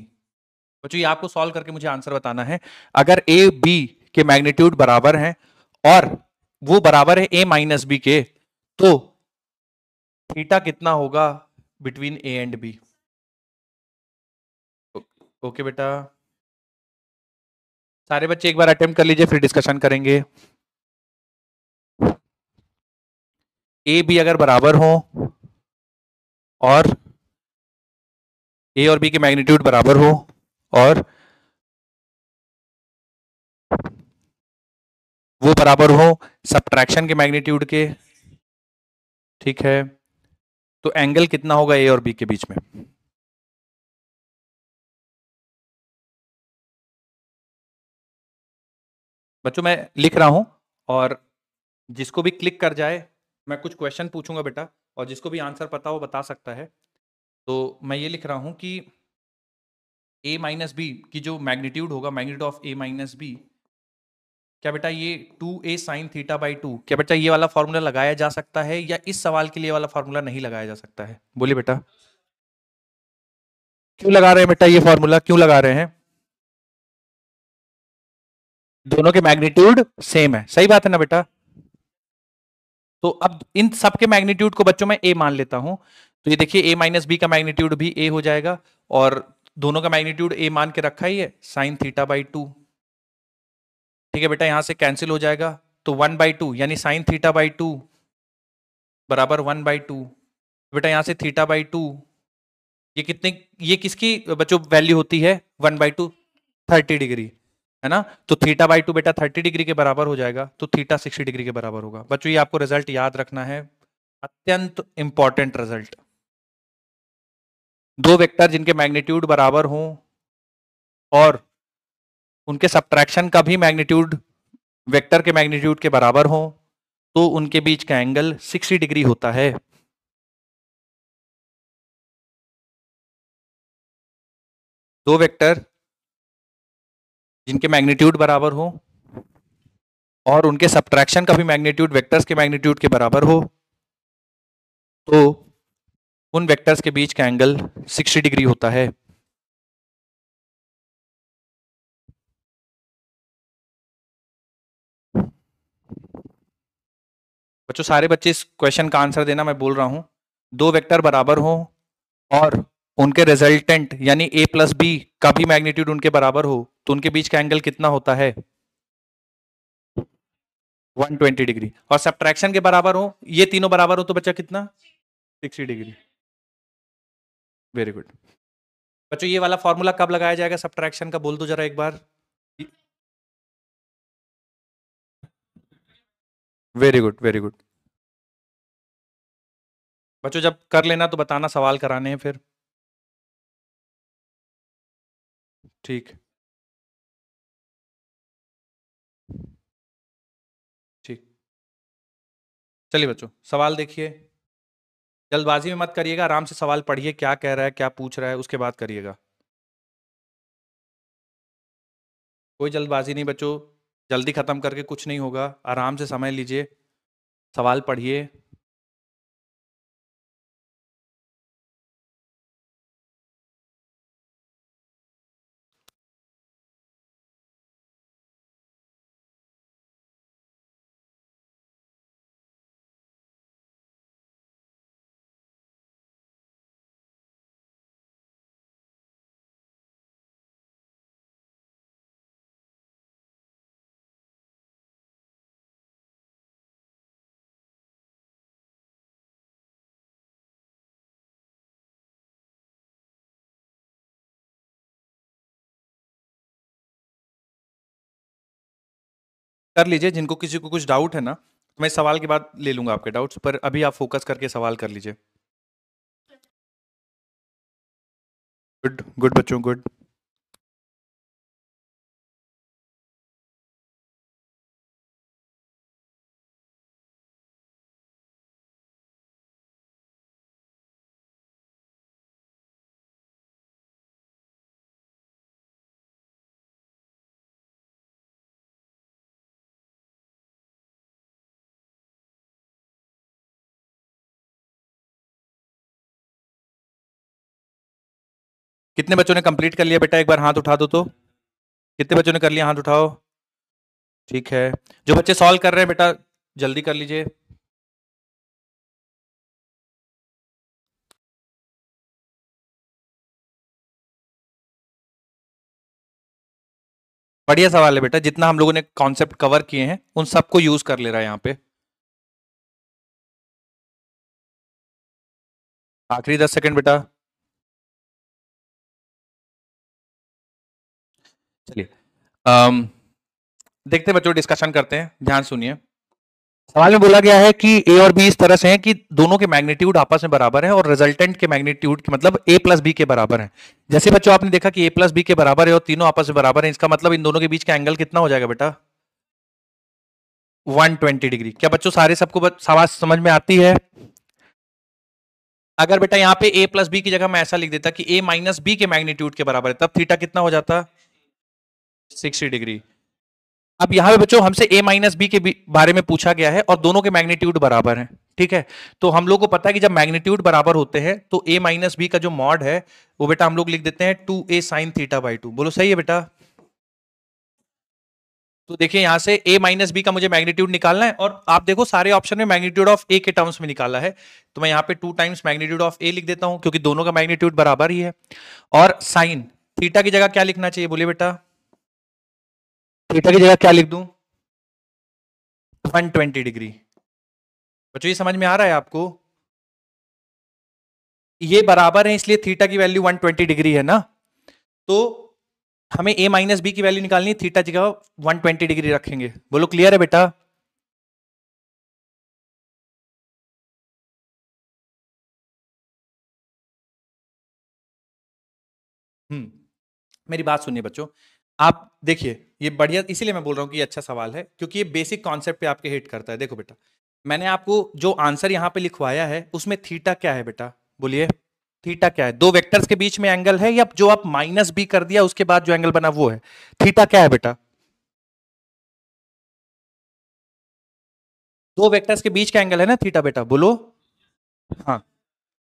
[SPEAKER 1] बच्चों ये आपको सॉल्व करके मुझे आंसर बताना है। अगर a b के मैग्नीट्यूड बराबर हैं और वो बराबर है a माइनस बी के, तो थीटा कितना होगा between A and B. Okay बेटा, सारे बच्चे एक बार अटेम्प्ट कर लीजिए, फिर डिस्कशन करेंगे। ए बी अगर बराबर हो और ए और बी के मैग्नीट्यूड बराबर हो और वो बराबर हो सब्ट्रैक्शन के मैग्नीट्यूड के, ठीक है, तो एंगल कितना होगा ए और बी के बीच में। बच्चों मैं लिख रहा हूं और जिसको भी क्लिक कर जाए मैं कुछ क्वेश्चन पूछूंगा बेटा, और जिसको भी आंसर पता हो बता सकता है। तो मैं ये लिख रहा हूं कि a माइनस बी की जो मैग्नीट्यूड होगा, magnitude of a minus B, क्या बेटा ये 2a साइन थीटा बाई 2, क्या बेटा ये वाला फॉर्मूला लगाया जा सकता है या इस सवाल के लिए वाला फॉर्मूला नहीं लगाया जा सकता है? बोलिए बेटा, क्यों लगा रहे हैं बेटा ये फॉर्मूला, क्यों लगा रहे हैं? दोनों के मैग्नीट्यूड सेम है, सही बात है ना बेटा। तो अब इन सब के मैग्नीट्यूड को बच्चों मैं ए मान लेता हूं, तो ये देखिए a माइनस बी का मैग्नीट्यूड भी a हो जाएगा, और दोनों का मैग्नीट्यूड a मान के रखा ही है, साइन थीटा बाई 2। ठीक है बेटा, यहां से कैंसिल हो जाएगा, तो 1/2 यानी साइन थीटा बाई 2 बराबर 1/2। बेटा यहां से थीटा बाई 2, ये कितने, ये किसकी बच्चों वैल्यू होती है? 1/2, 30 डिग्री, है ना। तो थीटा बाई 2 बेटा 30 डिग्री के बराबर हो जाएगा, तो थीटा 60 डिग्री के बराबर होगा। बच्चों ये आपको रिजल्ट याद रखना है, अत्यंत इंपॉर्टेंट रिजल्ट। दो वेक्टर जिनके मैग्नीट्यूड बराबर हों और उनके सब्ट्रैक्शन का भी मैग्नीट्यूड वेक्टर के मैग्नीट्यूड के बराबर हो, तो उनके बीच का एंगल 60 डिग्री होता है। दो वेक्टर जिनके मैग्नीट्यूड बराबर हो और उनके सब्ट्रैक्शन का भी मैग्नीट्यूड वेक्टर्स के मैग्नीट्यूड के बराबर हो, तो उन वेक्टर्स के बीच का एंगल 60 डिग्री होता है। बच्चों सारे बच्चे इस क्वेश्चन का आंसर देना, मैं बोल रहा हूं। दो वेक्टर बराबर हो और उनके रिजल्टेंट यानी a प्लस बी का भी मैग्नीट्यूड उनके बराबर हो, तो उनके बीच का एंगल कितना होता है? 120 डिग्री। और सब्ट्रैक्शन के बराबर हो, ये तीनों बराबर हो, तो बच्चा कितना? 60 डिग्री। Very good. बच्चों ये वाला फॉर्मूला कब लगाया जाएगा सब्ट्रैक्शन का, बोल दो जरा एक बार। Very good, very good. बच्चों जब कर लेना तो बताना, सवाल कराने हैं फिर। ठीक ठीक। चलिए बच्चों सवाल देखिए, जल्दबाजी में मत करिएगा, आराम से सवाल पढ़िए, क्या कह रहा है क्या पूछ रहा है उसके बाद करिएगा। कोई जल्दबाजी नहीं बच्चों, जल्दी खत्म करके कुछ नहीं होगा, आराम से समय लीजिए, सवाल पढ़िए। कर लीजिए, जिनको किसी को कुछ डाउट है ना, तो मैं सवाल के बाद ले लूंगा आपके डाउट्स, पर अभी आप फोकस करके सवाल कर लीजिए। गुड गुड बच्चों, गुड। कितने बच्चों ने कंप्लीट कर लिया बेटा, एक बार हाथ उठा दो तो। कितने बच्चों ने कर लिया, हाथ उठाओ। ठीक है, जो बच्चे सॉल्व कर रहे हैं बेटा जल्दी कर लीजिए। बढ़िया सवाल है बेटा, जितना हम लोगों ने कॉन्सेप्ट कवर किए हैं उन सबको यूज कर ले रहा है यहाँ पे। आखिरी 10 सेकंड बेटा। चलिए देखते हैं बच्चों, डिस्कशन करते हैं, ध्यान सुनिए। सवाल में बोला गया है कि ए और बी इस तरह से हैं कि दोनों के मैग्नीट्यूड आपस में बराबर है और रिजल्टेंट के मैग्नीट्यूड के मतलब ए प्लस बी के बराबर है। जैसे बच्चों आपने देखा कि ए प्लस बी के बराबर है और तीनों आपस में बराबर है, इसका मतलब इन दोनों के बीच का एंगल कितना हो जाएगा बेटा? 120 डिग्री। क्या बच्चों सारे सबको आवाज समझ में आती है? अगर बेटा यहाँ पे ए प्लस बी की जगह मैं ऐसा लिख देता कि ए माइनस बी के मैग्नीट्यूड के बराबर है, तब थीटा कितना हो जाता? 60 डिग्री। अब यहां पे बच्चों हमसे a माइनस बी के बारे में पूछा गया है और दोनों के मैग्नीट्यूड बराबर हैं, ठीक है। तो हम लोग को पता है कि जब मैग्नीट्यूड बराबर होते हैं तो a माइनस बी का जो मॉड है वो बेटा हम लोग लिख देते हैं 2a साइन थीटा बाई 2। बोलो सही है बेटा? तो देखिए यहां से a माइनस बी का मुझे मैग्नीट्यूड निकालना है और आप देखो सारे ऑप्शन में मैग्नीट्यूड ऑफ a के टर्म्स में निकाला है, तो मैं यहाँ पे 2 टाइम्स मैग्नीट्यूड ऑफ a लिख देता हूं क्योंकि दोनों का मैग्नीट्यूड बराबर ही है। और साइन थीटा की जगह क्या लिखना चाहिए बोलिए बेटा? थीटा की जगह क्या लिख दूं? 120 डिग्री। बच्चों ये समझ में आ रहा है आपको? ये बराबर है इसलिए थीटा की वैल्यू 120 डिग्री है ना, तो हमें a माइनस बी की वैल्यू निकालनी है, थीटा की जगह 120 डिग्री रखेंगे। बोलो क्लियर है बेटा? मेरी बात सुनिए बच्चों, आप देखिए ये बढ़िया, इसीलिए मैं बोल रहा हूं कि ये अच्छा सवाल है क्योंकि ये बेसिक कॉन्सेप्ट पे आपके हिट करता है। देखो बेटा मैंने आपको जो आंसर यहां पे लिखवाया है उसमें थीटा क्या है बेटा? बोलिए थीटा क्या है? दो वेक्टर्स के बीच में एंगल है या जो आप माइनस बी कर दिया उसके बाद जो एंगल बना वो है? थीटा क्या है बेटा? दो वेक्टर्स के बीच का एंगल है ना थीटा बेटा, बोलो। हाँ,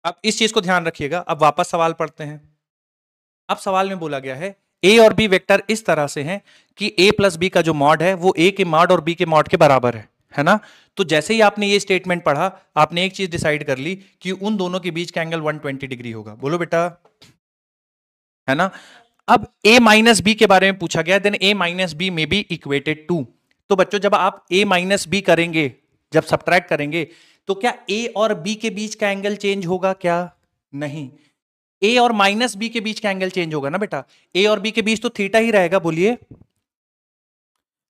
[SPEAKER 1] अब इस चीज को ध्यान रखिएगा। अब वापस सवाल पढ़ते हैं। अब सवाल में बोला गया है ए और बी वेक्टर इस तरह से हैं कि ए प्लस बी का जो मॉड है वो ए के मॉड और बी के मॉड के बराबर है ना। तो जैसे ही आपने ये स्टेटमेंट पढ़ा आपने एक चीज डिसाइड कर ली कि उन दोनों के बीच का एंगल 120 डिग्री होगा। बोलो बेटा, है ना। अब a माइनस बी के बारे में पूछा गया, देन a माइनस बी में बी इक्वेटेड टू। तो बच्चों जब आप a माइनस बी करेंगे, जब सब्ट्रैक्ट करेंगे, तो क्या a और b के बीच का एंगल चेंज होगा? क्या नहीं, a और माइनस बी के बीच का एंगल चेंज होगा ना बेटा। a और b के बीच तो थीटा ही रहेगा, बोलिए,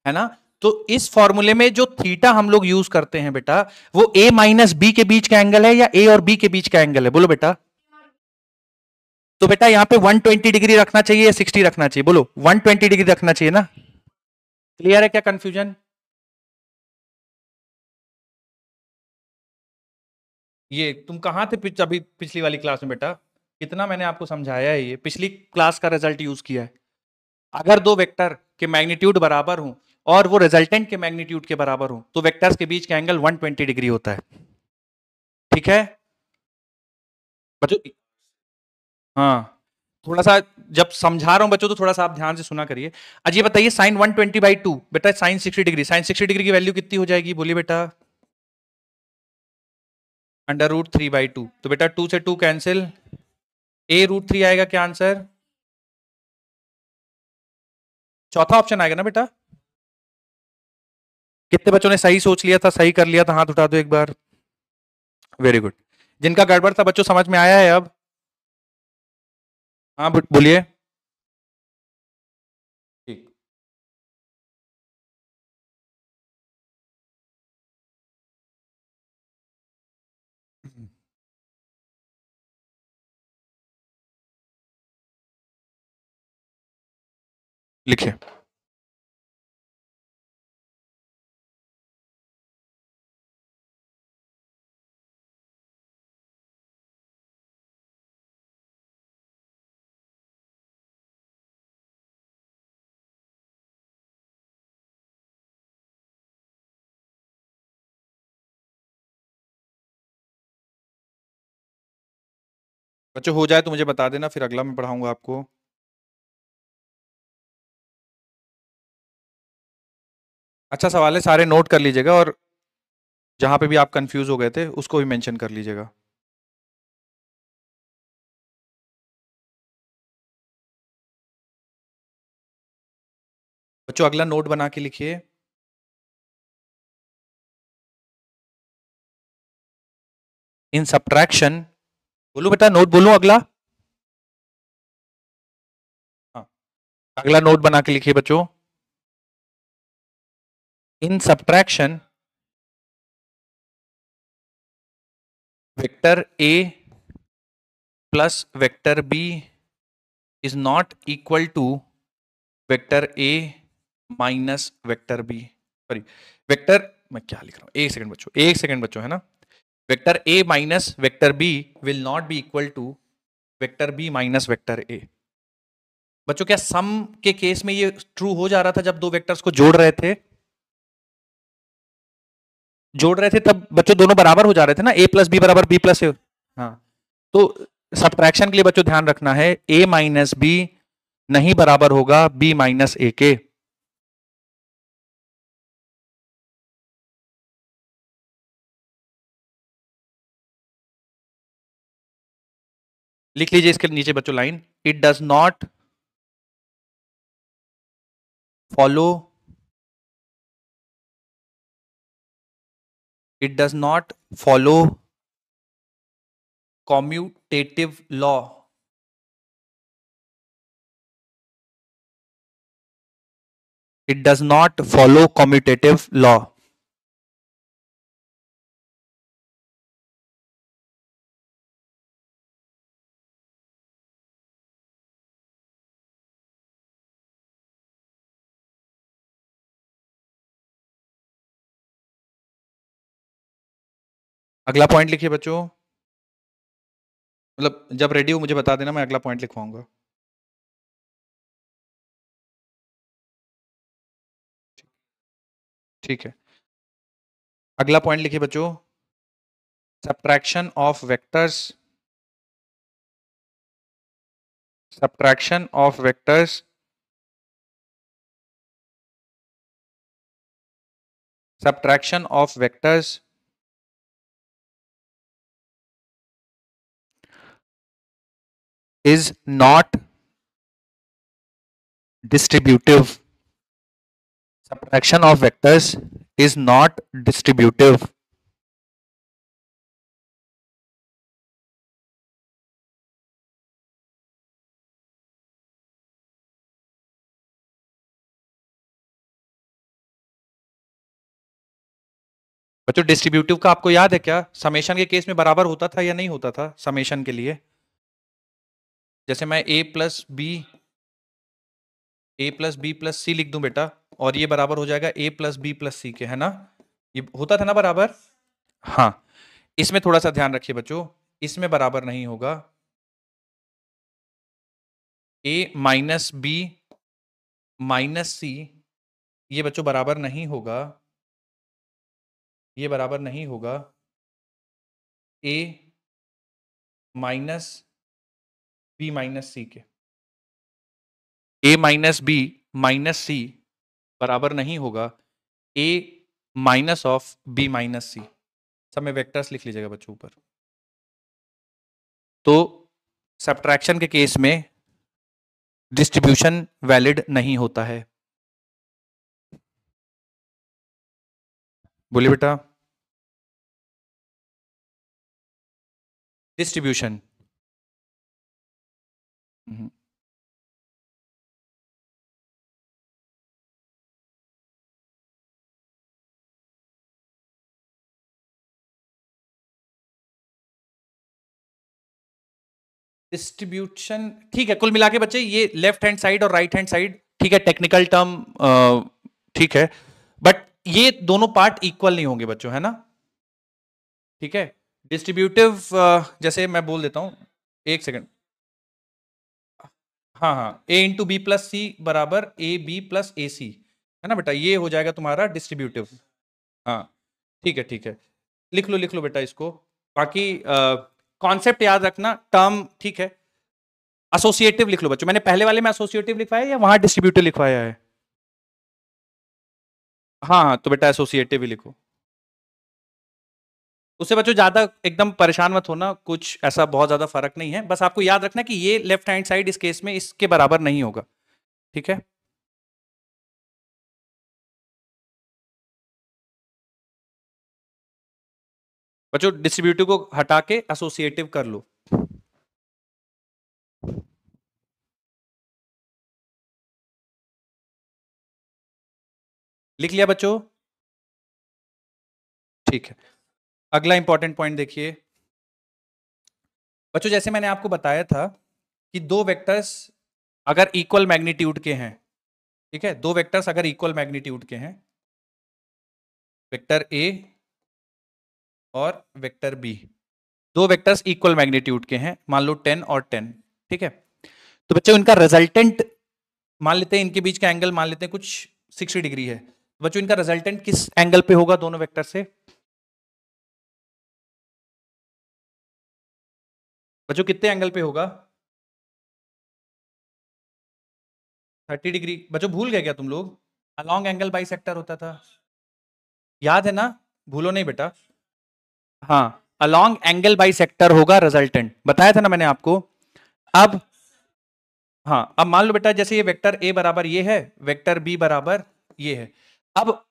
[SPEAKER 1] है ना। तो इस फॉर्मूले में जो थीटा हम लोग यूज करते हैं बेटा वो a माइनस बी के बीच का एंगल है या a और b के बीच का एंगल है? बोलो बेटा। तो बेटा यहां पे 120 डिग्री रखना चाहिए या 60 रखना चाहिए? बोलो 120 डिग्री रखना चाहिए ना। क्लियर है क्या कंफ्यूजन? ये तुम कहां थे अभी पिछली वाली क्लास में बेटा? कितना मैंने आपको समझाया है, ये पिछली क्लास का रिजल्ट यूज किया है। अगर दो वेक्टर के मैग्नीट्यूड बराबर हों और वो रिजल्टेंट के मैग्नीट्यूड के बराबर हो तो वेक्टर्स के बीच का एंगल 120 डिग्री होता है, ठीक है बच्चों? हाँ, थोड़ा सा जब समझा रहा हूं बच्चों तो थोड़ा सा आप ध्यान से सुना करिए। आज ये बताइए साइन 120/2 बेटा साइन 60 डिग्री, साइन 60 डिग्री की वैल्यू कितनी हो जाएगी? बोलिए बेटा। √3/2। तो बेटा 2 से 2 कैंसिल, a√3 आएगा क्या आंसर? चौथा ऑप्शन आएगा ना बेटा। कितने बच्चों ने सही सोच लिया था, सही कर लिया था? हाथ उठा दो एक बार। Very good. जिनका गड़बड़ था बच्चों समझ में आया है अब? हाँ बोलिए। ठीक, लिखिए। बच्चों हो जाए तो मुझे बता देना, फिर अगला मैं पढ़ाऊंगा आपको। अच्छा सवाल है, सारे नोट कर लीजिएगा और जहां पे भी आप कंफ्यूज हो गए थे उसको भी मेंशन कर लीजिएगा। बच्चों अगला नोट बना के लिखिए। इन सब्ट्रैक्शन, बोलो बेटा नोट बोलो अगला। हाँ, अगला नोट बना के लिखिए बच्चों। In subtraction vector a plus vector b is not equal to vector A minus vector b. Sorry, vector, मैं क्या लिख रहा हूं, एक सेकंड बच्चों, एक सेकंड बच्चों, है ना। Vector A minus vector B will not be equal to vector B minus vector A. बच्चों क्या सम के केस में ये ट्रू हो जा रहा था जब दो वेक्टर्स को जोड़ रहे थे? जोड़ रहे थे तब बच्चों दोनों बराबर हो जा रहे थे ना, ए प्लस बी बराबर बी प्लस ए। हाँ, तो सब्ट्रैक्शन के लिए बच्चों ध्यान रखना है ए माइनस बी नहीं बराबर होगा बी माइनस ए के। लिख लीजिए इसके नीचे बच्चों line, it does not follow, it does not follow commutative law, it does not follow commutative law। अगला पॉइंट लिखिए बच्चों, मतलब जब रेडी हो मुझे बता देना, मैं अगला पॉइंट लिखवाऊंगा। ठीक है, अगला पॉइंट लिखिए बच्चों, subtraction of vectors, subtraction of vectors subtraction of vectors is not distributive, subtraction of vectors is not distributive। बच्चों डिस्ट्रीब्यूटिव का आपको याद है क्या, समेशन के केस में बराबर होता था या नहीं होता था समेशन के लिए? जैसे मैं a प्लस बी प्लस सी लिख दूं बेटा, और ये बराबर हो जाएगा a प्लस बी प्लस सी के, है ना, ये होता था ना बराबर। हाँ, इसमें थोड़ा सा ध्यान रखिए बच्चों, इसमें बराबर नहीं होगा, a माइनस बी माइनस सी, ये बच्चों बराबर नहीं होगा, ये बराबर नहीं होगा a minus b minus c के। a minus b minus c बराबर नहीं होगा a minus of b minus c. सब में वेक्टर्स लिख लीजिएगा बच्चों ऊपर। तो सब्ट्रैक्शन के केस में डिस्ट्रीब्यूशन वैलिड नहीं होता है। बोलिए बेटा, डिस्ट्रीब्यूशन, डिस्ट्रीब्यूशन ठीक है, कुल मिला के बच्चे ये लेफ्ट हैंड साइड और राइट हैंड साइड ठीक है, टेक्निकल टर्म ठीक है, बट ये दोनों पार्ट इक्वल नहीं होंगे बच्चों, है ना। ठीक है, डिस्ट्रीब्यूटिव जैसे मैं बोल देता हूं, एक सेकंड, हाँ हाँ, a इंटू बी प्लस सी बराबर ए बी प्लस ए सी, है ना बेटा, ये हो जाएगा तुम्हारा डिस्ट्रीब्यूटिव। हाँ ठीक है, लिख लो बेटा इसको। बाकी कॉन्सेप्ट याद रखना, टर्म ठीक है। एसोसिएटिव लिख लो बच्चों, मैंने पहले वाले में एसोसिएटिव लिखवाया या वहां डिस्ट्रीब्यूटिव लिखवाया है? हाँ, तो बेटा एसोसिएटिव ही लिखो। उससे बच्चों ज्यादा एकदम परेशान मत होना, कुछ ऐसा बहुत ज्यादा फर्क नहीं है, बस आपको याद रखना कि ये लेफ्ट हैंड साइड इस केस में इसके बराबर नहीं होगा। ठीक है, बच्चों डिस्ट्रीब्यूटिव को हटा के एसोसिएटिव कर लो। लिख लिया बच्चों? ठीक है, अगला इंपॉर्टेंट पॉइंट देखिए बच्चों, जैसे मैंने आपको बताया था कि दो वेक्टर्स अगर इक्वल मैग्नीट्यूड के हैं, ठीक है, दो वेक्टर्स अगर इक्वल मैग्नीट्यूड के हैं, वेक्टर ए और वेक्टर बी, दो वेक्टर्स इक्वल मैग्नीट्यूड के हैं, मान लो 10 और 10, ठीक है, तो बच्चों इनका रिजल्टेंट मान लेते हैं, इनके बीच का एंगल मान लेते हैं कुछ 60 डिग्री है, बच्चों इनका रिजल्टेंट किस एंगल पे होगा दोनों वेक्टर से? बच्चों कितने एंगल पे होगा? 30 डिग्री। बच्चों भूल गए क्या तुम लोग? अलॉन्ग एंगल बाइसेक्टर होता था, याद है ना? भूलो नहीं बेटा। हाँ, अलॉन्ग एंगल बाइसेक्टर होगा रिजल्टेंट, बताया था ना मैंने आपको। अब हाँ, अब मान लो बेटा जैसे ये वेक्टर ए बराबर ये है, वेक्टर बी बराबर ये है, अब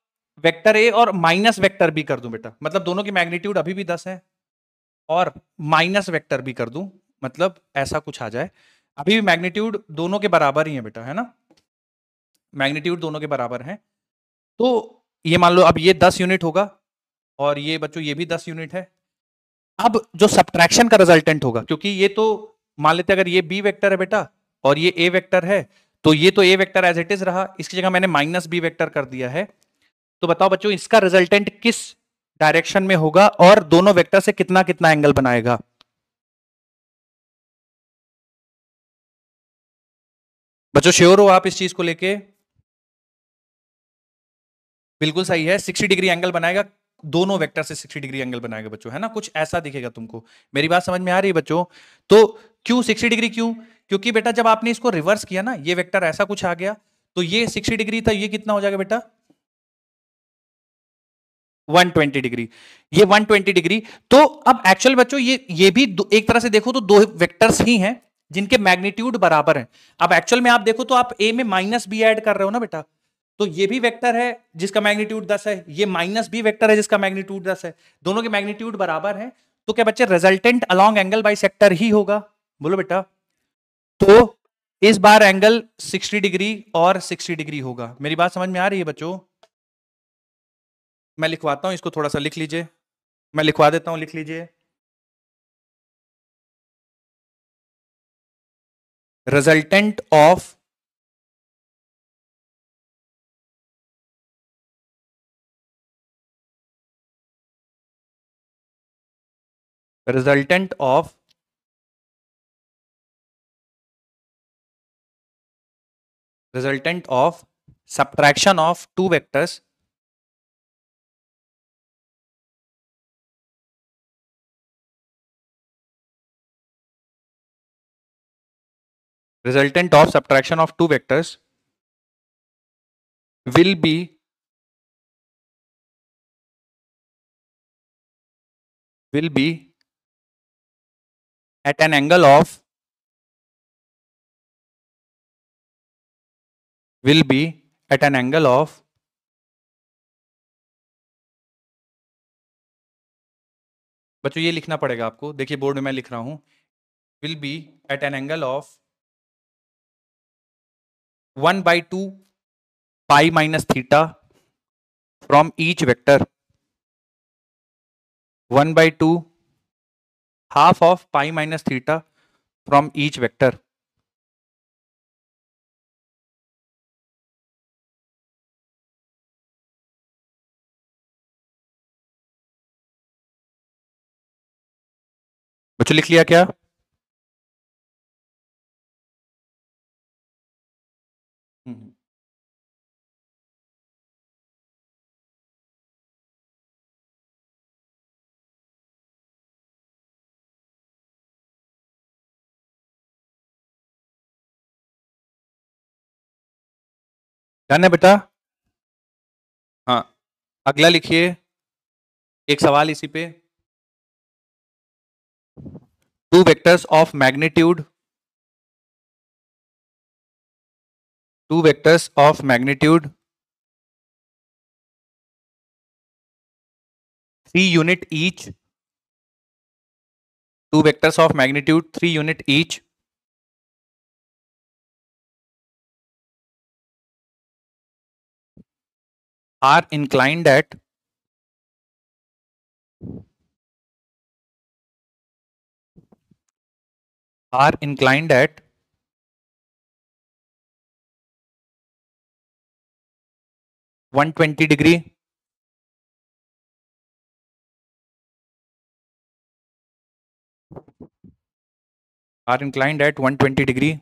[SPEAKER 1] वेक्टर ए और माइनस वेक्टर बी कर दूं बेटा, मतलब दोनों की मैग्नीट्यूड अभी भी 10 है, और माइनस वेक्टर बी कर दूं, मतलब ऐसा कुछ आ जाए, अभी भी मैग्नीट्यूड दोनों के बराबर ही है बेटा, है ना, मैग्नीट्यूड दोनों के बराबर है। तो ये मान लो अब ये 10 यूनिट होगा और ये बच्चों ये भी 10 यूनिट है। अब जो सब्ट्रैक्शन का रिजल्टेंट होगा, क्योंकि ये तो मान लेते अगर ये बी वेक्टर है बेटा और ये ए वेक्टर है, तो ये तो ए वेक्टर एज इट इज रहा, इसकी जगह मैंने माइनस बी वेक्टर कर दिया है, तो बताओ बच्चों इसका रिजल्टेंट किस डायरेक्शन में होगा और दोनों वेक्टर से कितना कितना एंगल बनाएगा? बच्चों श्योर हो आप इस चीज को लेके? बिल्कुल सही है, 60 डिग्री एंगल बनाएगा, दोनों वेक्टर से 60 डिग्री एंगल बनाएगा बच्चों, है ना, कुछ ऐसा दिखेगा तुमको। मेरी बात समझ में आ रही है बच्चों? तो क्यों 60 डिग्री, क्यों? क्योंकि बेटा जब आपने इसको रिवर्स किया ना, ये वेक्टर ऐसा कुछ आ गया, तो ये 60 डिग्री था, ये कितना हो जाएगा बेटा? 120 डिग्री, ये 120 डिग्री। तो अब एक्चुअल बच्चों ये भी एक तरह से देखो तो दो वेक्टर्स ही हैं जिनके मैग्नीट्यूड बराबर हैं। अब एक्चुअल में आप देखो तो आप ए में माइनस बी ऐड कर रहे हो ना बेटा, तो ये भी वेक्टर है जिसका मैग्नीट्यूड 10 है, ये माइनस बी वेक्टर है जिसका मैग्नीट्यूड 10 है, दोनों के मैग्नीट्यूड बराबर है, तो क्या बच्चे resultant along angle bisector ही होगा? बोलो बेटा। तो इस बार एंगल 60 डिग्री और 60 डिग्री होगा। मेरी बात समझ में आ रही है बच्चों? मैं लिखवाता हूं इसको, थोड़ा सा लिख लीजिए, मैं लिखवा देता हूं, लिख लीजिए। Resultant of resultant of subtraction of two vectors resultant of subtraction of two vectors will be at an angle of will be at an angle of बच्चों ये लिखना पड़ेगा आपको, देखिए बोर्ड में मैं लिख रहा हूं, will be at an angle of 1/2 pi minus theta from each vector, 1/2 half of pi minus theta from each vector. बच्चों लिख लिया क्या? डन है बेटा? हाँ, अगला लिखिए, एक सवाल इसी पे, two vectors of magnitude 3 unit each two vectors of magnitude 3 unit each are inclined at are inclined at 120 degree are inclined at 120 degree.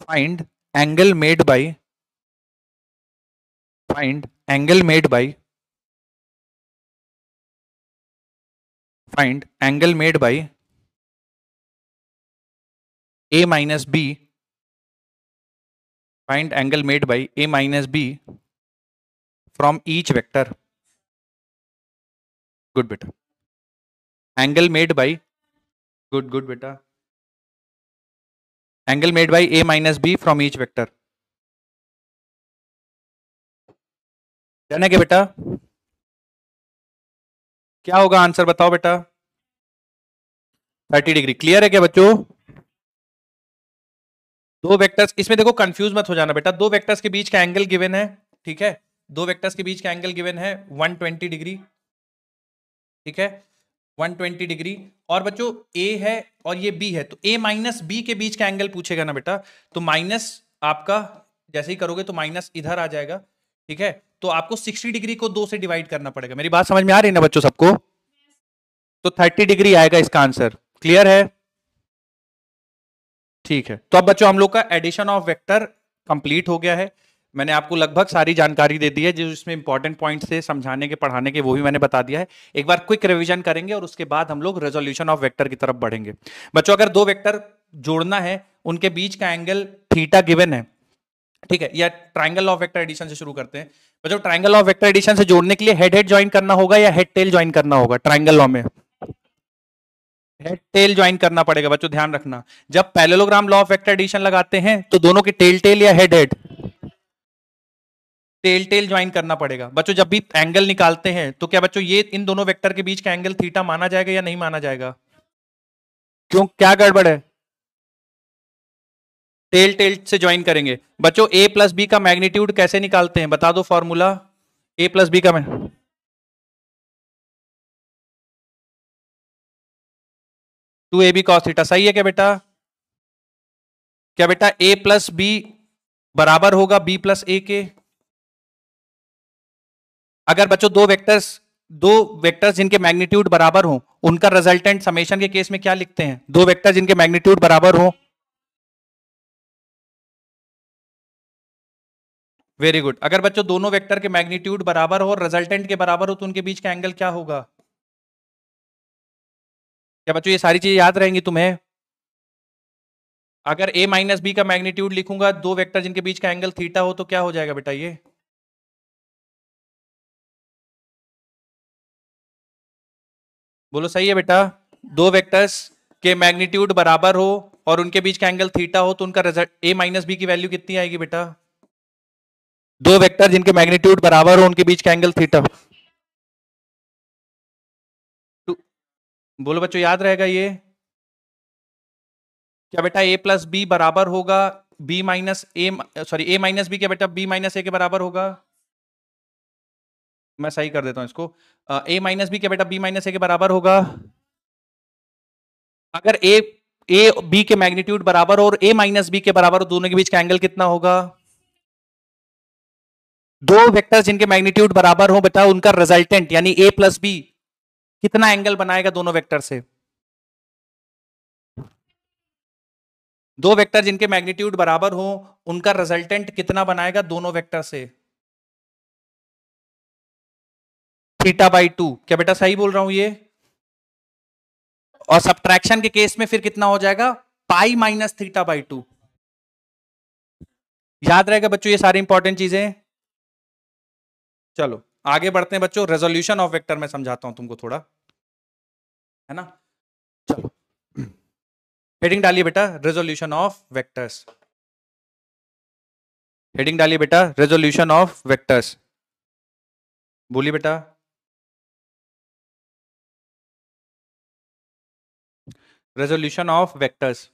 [SPEAKER 1] Find angle made by find angle made by find angle made by a minus b find angle made by a minus b from each vector. Good beta. Angle made by good beta. Angle made by a minus b from each vector. Done है क्या बेटा? क्या होगा आंसर बताओ बेटा? 30 डिग्री. क्लियर है क्या बच्चों? दो वेक्टर्स, इसमें देखो कंफ्यूज मत हो जाना बेटा, दो वेक्टर्स के बीच का एंगल गिवन है, ठीक है, दो वेक्टर्स के बीच का एंगल गिवन है 120 डिग्री, ठीक है, 120 डिग्री, और बच्चों ए है और ये बी है, तो ए माइनस बी के बीच का एंगल पूछेगा ना बेटा, तो माइनस आपका जैसे ही करोगे तो माइनस इधर आ जाएगा, ठीक है, तो आपको 60 डिग्री को 2 से डिवाइड करना पड़ेगा. मेरी बात समझ में आ रही है ना बच्चों सबको? तो 30 डिग्री आएगा इसका आंसर. क्लियर है? ठीक है, तो अब बच्चों हम लोग का एडिशन ऑफ वेक्टर कंप्लीट हो गया है. मैंने आपको लगभग सारी जानकारी दे दी है, जो इसमें इंपॉर्टेंट पॉइंट्स थे समझाने के पढ़ाने के, वो भी मैंने बता दिया है. एक बार क्विक रिवीजन करेंगे और उसके बाद हम लोग रेजोल्यूशन ऑफ वेक्टर की तरफ बढ़ेंगे. बच्चों अगर दो वेक्टर जोड़ना है, उनके बीच का एंगल थीटा गिवन है, ठीक है, या ट्राइंगल ऑफ वेक्टर एडिशन से शुरू करते हैं. बच्चों ट्राइंगल ऑफ वेक्टर एडिशन से जोड़ने के लिए हेड हेड ज्वाइन करना होगा या हेड टेल ज्वाइन करना होगा? ट्राइंगल लॉ में हेड टेल ज्वाइन करना पड़ेगा बच्चों, ध्यान रखना. जब parallelogram law of vector addition लगाते हैं तो दोनों की टेल टेल या head head? Tail tail join करना पड़ेगा बच्चों. जब भी एंगल निकालते हैं तो क्या बच्चों ये इन दोनों वेक्टर के बीच का एंगल थीटा माना जाएगा या नहीं माना जाएगा? क्यों, क्या गड़बड़ है? टेल टेल से ज्वाइन करेंगे. बच्चों ए प्लस बी का मैग्नीट्यूड कैसे निकालते हैं, बता दो फॉर्मूला. ए प्लस बी का 2ab cos थीटा. सही है क्या बेटा? क्या बेटा a प्लस बी बराबर होगा b प्लस ए के? अगर बच्चों दो वेक्टर्स जिनके मैग्नीट्यूड बराबर हो, उनका रिजल्टेंट समेशन के केस में क्या लिखते हैं? दो वेक्टर जिनके मैग्नीट्यूड बराबर हो. Very good. अगर बच्चों दोनों वेक्टर के मैग्नीट्यूड बराबर हो और रिजल्टेंट के बराबर हो, तो उनके बीच का एंगल क्या होगा? क्या बच्चों ये सारी चीजें याद रहेंगी तुम्हें? अगर a माइनस बी का मैग्नीट्यूड लिखूंगा, दो वेक्टर जिनके बीच का एंगल थीटा हो, तो क्या हो जाएगा बेटा ये? बोलो सही है बेटा. दो वेक्टर्स के मैग्नीट्यूड बराबर हो और उनके बीच का एंगल थीटा हो, तो उनका रिजल्ट a माइनस बी की वैल्यू कितनी आएगी बेटा? दो वेक्टर जिनके मैग्नीट्यूड बराबर हो, उनके बीच का एंगल थीटा. तो बोलो बच्चों याद रहेगा ये? क्या बेटा a प्लस बी बराबर होगा b minus A, sorry a minus B, क्या बेटा b माइनस ए के बराबर होगा? मैं सही कर देता हूं इसको. a माइनस बी क्या बेटा b माइनस ए के बराबर होगा? अगर ए बी के मैग्नीट्यूड बराबर हो और a माइनस बी के बराबर हो, दोनों के बीच का एंगल कितना होगा? दो वेक्टर्स जिनके मैग्नीट्यूड बराबर हो बेटा, उनका रिजल्टेंट यानी a प्लस बी कितना एंगल बनाएगा दोनों वेक्टर से? दो वेक्टर जिनके मैग्नीट्यूड बराबर हो, उनका रिजल्टेंट कितना बनाएगा दोनों वेक्टर से? Theta by 2. क्या बेटा सही बोल रहा हूं ये? और सब्ट्रैक्शन के केस में फिर कितना हो जाएगा? पाई माइनस थीटा बाई 2. याद रहेगा बच्चों ये सारी इंपॉर्टेंट चीजें? चलो आगे बढ़ते हैं बच्चों. रेजोल्यूशन ऑफ वेक्टर मैं समझाता हूं तुमको थोड़ा, है ना. चलो हेडिंग डालिए बेटा, रेजोल्यूशन ऑफ वेक्टर्स. हेडिंग डालिए बेटा, रेजोल्यूशन ऑफ वेक्टर्स. बोलिए बेटा. Resolution of vectors.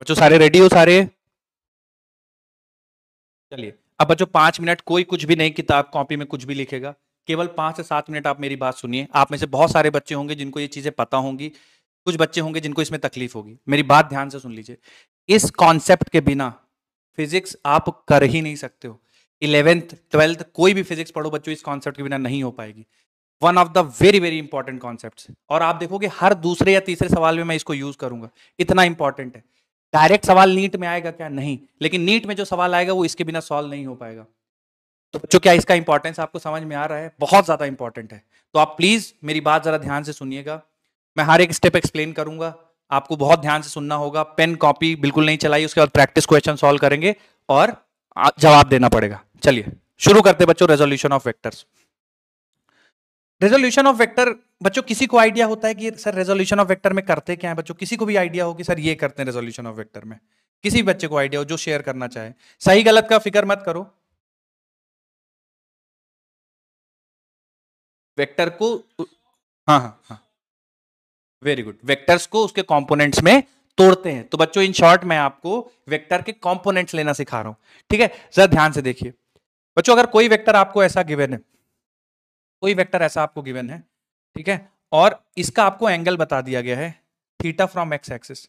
[SPEAKER 1] बच्चों सारे रेडी हो सारे? चलिए अब बच्चों 5 मिनट कोई कुछ भी नहीं, किताब कॉपी में कुछ भी लिखेगा, केवल 5 से 7 मिनट आप मेरी बात सुनिए। आप में से बहुत सारे बच्चे होंगे जिनको ये चीजें पता होंगी, कुछ बच्चे होंगे जिनको इसमें तकलीफ होगी। मेरी बात ध्यान से सुन लीजिए। इस कॉन्सेप्ट के बिना फिजिक्स आप कर ही नहीं सकते हो। 11th 12th कोई भी फिजिक्स पढ़ो बच्चों, इस कॉन्सेप्ट के बिना नहीं हो पाएगी। One of the very very important concepts, और आप देखोगे हर दूसरे या तीसरे सवाल में मैं इसको यूज करूंगा, इतना इंपॉर्टेंट है। डायरेक्ट सवाल नीट में आएगा क्या? नहीं, लेकिन नीट में जो सवाल आएगा वो इसके बिना सॉल्व नहीं हो पाएगा। तो बच्चों क्या इसका इंपॉर्टेंस आपको समझ में आ रहा है? बहुत ज्यादा इंपॉर्टेंट है। तो आप प्लीज मेरी बात जरा ध्यान से सुनिएगा। मैं हर एक स्टेप एक्सप्लेन करूंगा, आपको बहुत ध्यान से सुनना होगा। पेन कॉपी बिल्कुल नहीं चलाई, उसके बाद प्रैक्टिस क्वेश्चन सॉल्व करेंगे और जवाब देना पड़ेगा। चलिए शुरू करते बच्चों, resolution of vectors. Resolution of vector बच्चों, किसी को आइडिया होता है कि सर रेजोल्यूशन ऑफ वेक्टर में करते क्या है? बच्चों किसी को भी आइडिया हो कि सर ये करते हैं रेजोल्यूशन ऑफ वेक्टर में? किसी भी बच्चे को आइडिया हो जो शेयर करना चाहे? सही गलत का फिक्र मत करो। वेक्टर को, हाँ हाँ हाँ, वेरी गुड, वेक्टर्स को उसके कंपोनेंट्स में तोड़ते हैं। तो बच्चों इन शॉर्ट मैं आपको वेक्टर के कंपोनेंट्स लेना सिखा रहा हूं, ठीक है? जरा ध्यान से देखिए बच्चों, अगर कोई वेक्टर आपको ऐसा गिवन है, कोई वेक्टर ऐसा आपको गिवन है, ठीक है, और इसका आपको एंगल बता दिया गया है थीटा फ्रॉम एक्स एक्सिस,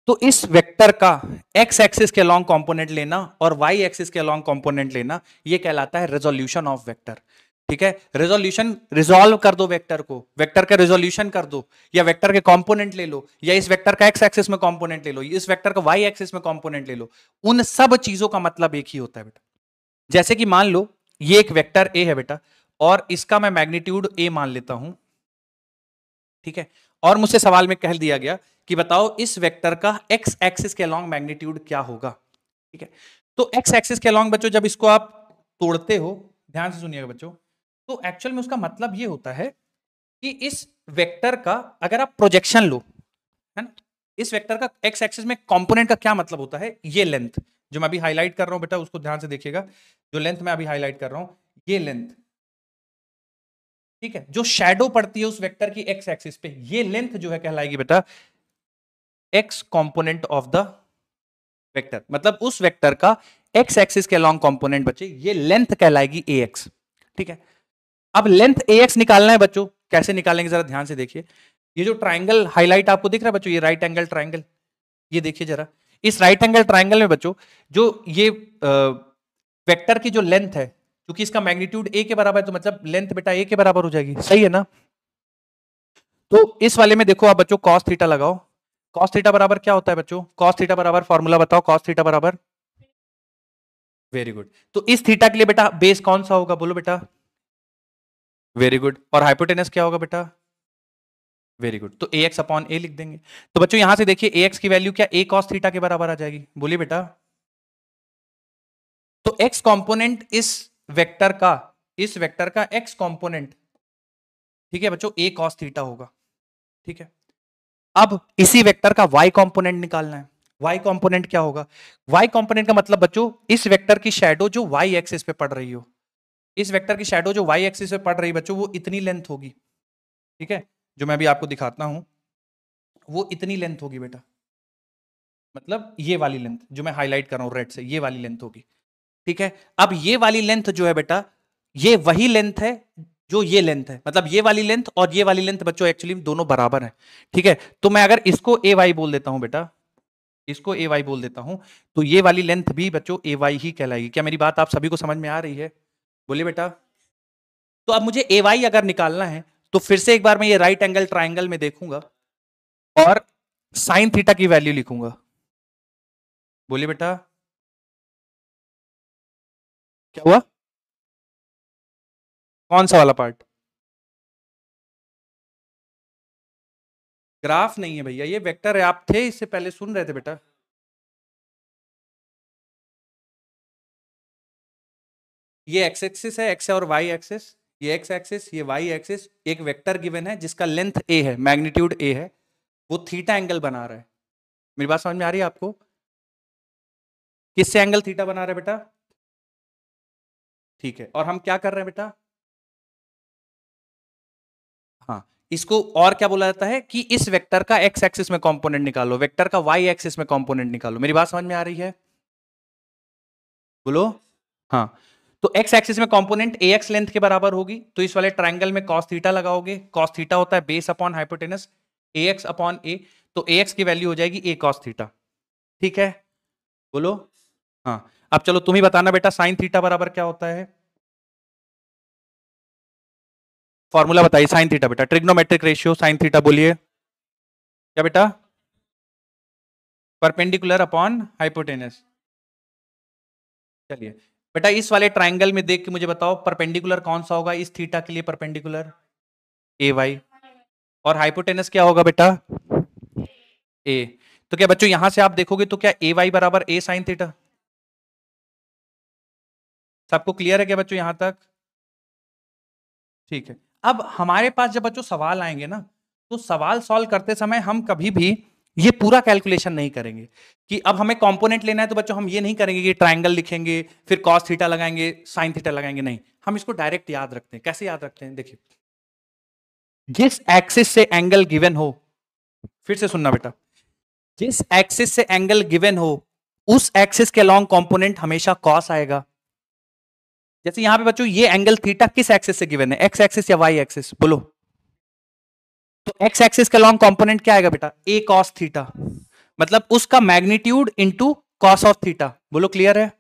[SPEAKER 1] तो इस वेक्टर का एक्स एक्सिस के अलॉन्ग कंपोनेंट लेना और वाई एक्सिस के अलॉन्ग कंपोनेंट लेना, ये कहलाता है रेजोल्यूशन ऑफ वेक्टर। ठीक है, रेजोल्यूशन, रिजॉल्व कर दो वेक्टर को, वेक्टर का रेजोल्यूशन कर दो, या वेक्टर के कंपोनेंट ले लो, या इस वेक्टर का एक्स एक्सिस में कंपोनेंट ले लो, इस वेक्टर का वाई एक्सिस में कंपोनेंट ले लो। उन सब चीजों का मतलब एक ही होता है बेटा। जैसे कि मान लो ये एक वेक्टर ए है बेटा, और इसका मैं मैग्नीट्यूड ए मान लेता हूं, ठीक है, और मुझसे सवाल में कह दिया गया कि बताओ इस वेक्टर का एक्स एक्सिस के अलॉन्ग मैग्नीट्यूड क्या होगा। ठीक है, तो एक्स एक्सिस के अलॉन्ग बच्चों जब इसको आप तोड़ते हो, ध्यान से सुनिएगा बच्चों, तो एक्चुअल में उसका मतलब ये होता है कि इस वेक्टर का अगर आप प्रोजेक्शन लो, है ना, इस वेक्टर का एक्स एक्सिस में कंपोनेंट का क्या मतलब होता है? ये लेंथ जो मैं अभी हाईलाइट कर रहा हूं बेटा, उसको ध्यान से देखिएगा, जो लेंथ मैं अभी हाईलाइट कर रहा हूं, ये लेंथ, ठीक है, जो शैडो पड़ती है उस वेक्टर की एक्स एक्सिस पे, ये लेंथ जो है कहलाएगी बेटा x component of the vector. मतलब उस वेक्टर का एक्स एक्सिस के अलॉन्ग कंपोनेंट बच्चे, ये लेंथ कहलाएगी ए एक्स। ठीक है, अब लेंथ ए एक्स निकालना है बच्चों, कैसे निकालेंगे जरा ध्यान से देखिए। ये जो ट्राइंगल हाईलाइट आपको दिख रहा है बच्चों, ये राइट एंगल ट्राइंगल, ये देखिए जरा, इस राइट एंगल ट्राइंगल में बच्चों जो ये वेक्टर की जो लेंथ है, क्योंकि इसका मैग्नीट्यूड ए के बराबर है, तो मतलब लेंथ बेटा ए के बराबर हो जाएगी, सही है ना? तो इस वाले में देखो आप बच्चों कॉस थीटा लगाओ। कॉस थीटा बराबर क्या होता है बच्चों? कॉस थीटा बराबर फॉर्मूला बताओ, कॉस थीटा बराबर, वेरी गुड, तो इस थीटा के लिए बेटा बेस कौन सा होगा बोलो बेटा? वेरी गुड, और हाइपोटेनस क्या होगा बेटा? वेरी गुड, तो ए एक्स अपॉन ए लिख देंगे। तो बच्चों यहां से देखिए ए एक्स की वैल्यू क्या ए कॉस थीटा के बराबर आ जाएगी, बोलिए बेटा। तो एक्स कंपोनेंट इस वेक्टर का, इस वेक्टर का एक्स कंपोनेंट, ठीक है बच्चों, ए कॉस थीटा होगा। ठीक है, अब इसी वेक्टर का y कंपोनेंट निकालना है। y कंपोनेंट क्या होगा? y कंपोनेंट का मतलब बच्चों इस वेक्टर की शैडो जो y एक्सिस पे पड़ रही हो, इस वेक्टर की शैडो जो y एक्सिस पे पड़ रही है बच्चों, वो इतनी लेंथ होगी। ठीक है, जो मैं अभी आपको दिखाता हूं, वो इतनी लेंथ होगी बेटा, मतलब ये वाली लेंथ जो मैं हाईलाइट कर रहा हूं रेड से, ये वाली लेंथ होगी। ठीक है, अब ये वाली लेंथ जो है बेटा, ये वही लेंथ है जो ये लेंथ है, मतलब ये वाली लेंथ और ये वाली लेंथ बच्चों एक्चुअली दोनों बराबर है। ठीक है, तो मैं अगर इसको ए वाई बोल देता हूं बेटा, इसको ए वाई बोल देता हूं, तो ये वाली लेंथ भी बच्चों ए वाई ही कहलाएगी। क्या मेरी बात आप सभी को समझ में आ रही है? बोलिए बेटा। तो अब मुझे ए वाई अगर निकालना है, तो फिर से एक बार मैं ये राइट एंगल ट्राइंगल में देखूंगा और साइन थीटा की वैल्यू लिखूंगा। बोलिए बेटा, क्या हुआ? कौन सा वाला पार्ट? ग्राफ नहीं है भैया, ये वेक्टर है, आप थे इससे पहले सुन रहे थे बेटा। ये एक्स एक्सिस है, एक्स और वाई एक्सिस, ये एक्स एक्सिस, ये वाई एक्सिस, एक वेक्टर गिवन है जिसका लेंथ ए है, मैग्नीट्यूड ए है, वो थीटा एंगल बना रहा है। मेरी बात समझ में आ रही है आपको? किससे एंगल थीटा बना रहा है बेटा? ठीक है, और हम क्या कर रहे हैं बेटा? हाँ, इसको और क्या बोला जाता है कि इस वेक्टर का एक्स एक्सिस में कंपोनेंट निकालो, वेक्टर का वाई एक्सिस में कंपोनेंट निकालो। मेरी बात समझ में आ रही है? बोलो। हाँ, तो एक्स एक्सिस में कंपोनेंट ए एक्स लेंथ के बराबर होगी, तो इस वाले ट्राइंगल में कॉस थीटा लगाओगे। कॉस थीटा होता है बेस अपॉन हाइपोटेनस, ए एक्स अपॉन ए, तो ए एक्स की वैल्यू हो जाएगी ए कॉस थीटा। ठीक है, बोलो। हाँ, अब चलो तुम ही बताना बेटा साइन थीटा बराबर क्या होता है? फॉर्मूला बताइए साइन थीटा बेटा, ट्रिग्नोमेट्रिक रेशियो साइन थीटा, बोलिए क्या बेटा? Perpendicular upon hypotenuse. चलिए बेटा, इस वाले ट्राइंगल में देख के मुझे बताओ परपेंडिकुलर कौन सा होगा इस थीटा के लिए? परपेंडिकुलर ए वाई, और हाइपोटेनस क्या होगा बेटा? ए। तो क्या बच्चों यहां से आप देखोगे तो क्या ए वाई बराबर ए साइन थीटा? सबको क्लियर है क्या बच्चों यहां तक? ठीक है, अब हमारे पास जब बच्चों सवाल आएंगे ना, तो सवाल सॉल्व करते समय हम कभी भी ये पूरा कैलकुलेशन नहीं करेंगे कि अब हमें कंपोनेंट लेना है, तो बच्चों हम ये नहीं करेंगे कि ट्राइंगल लिखेंगे फिर कॉस थीटा लगाएंगे साइन थीटा लगाएंगे, नहीं, हम इसको डायरेक्ट याद रखते हैं। कैसे याद रखते हैं? देखिए, जिस एक्सिस से एंगल गिवन हो, फिर से सुनना बेटा, जिस एक्सिस से एंगल गिवन हो उस एक्सिस के लॉन्ग कंपोनेंट हमेशा कॉस आएगा। जैसे यहां पे बच्चों ये एंगल थीटा किस एक्सिस से गिवन है? एक्स एक्सिस या वाई एक्सिस? बोलो। तो एक्स एक्सिस का लॉन्ग कंपोनेंट क्या आएगा बेटा? ए कॉस थीटा, मतलब उसका magnitude into cos of theta. बोलो क्लियर है?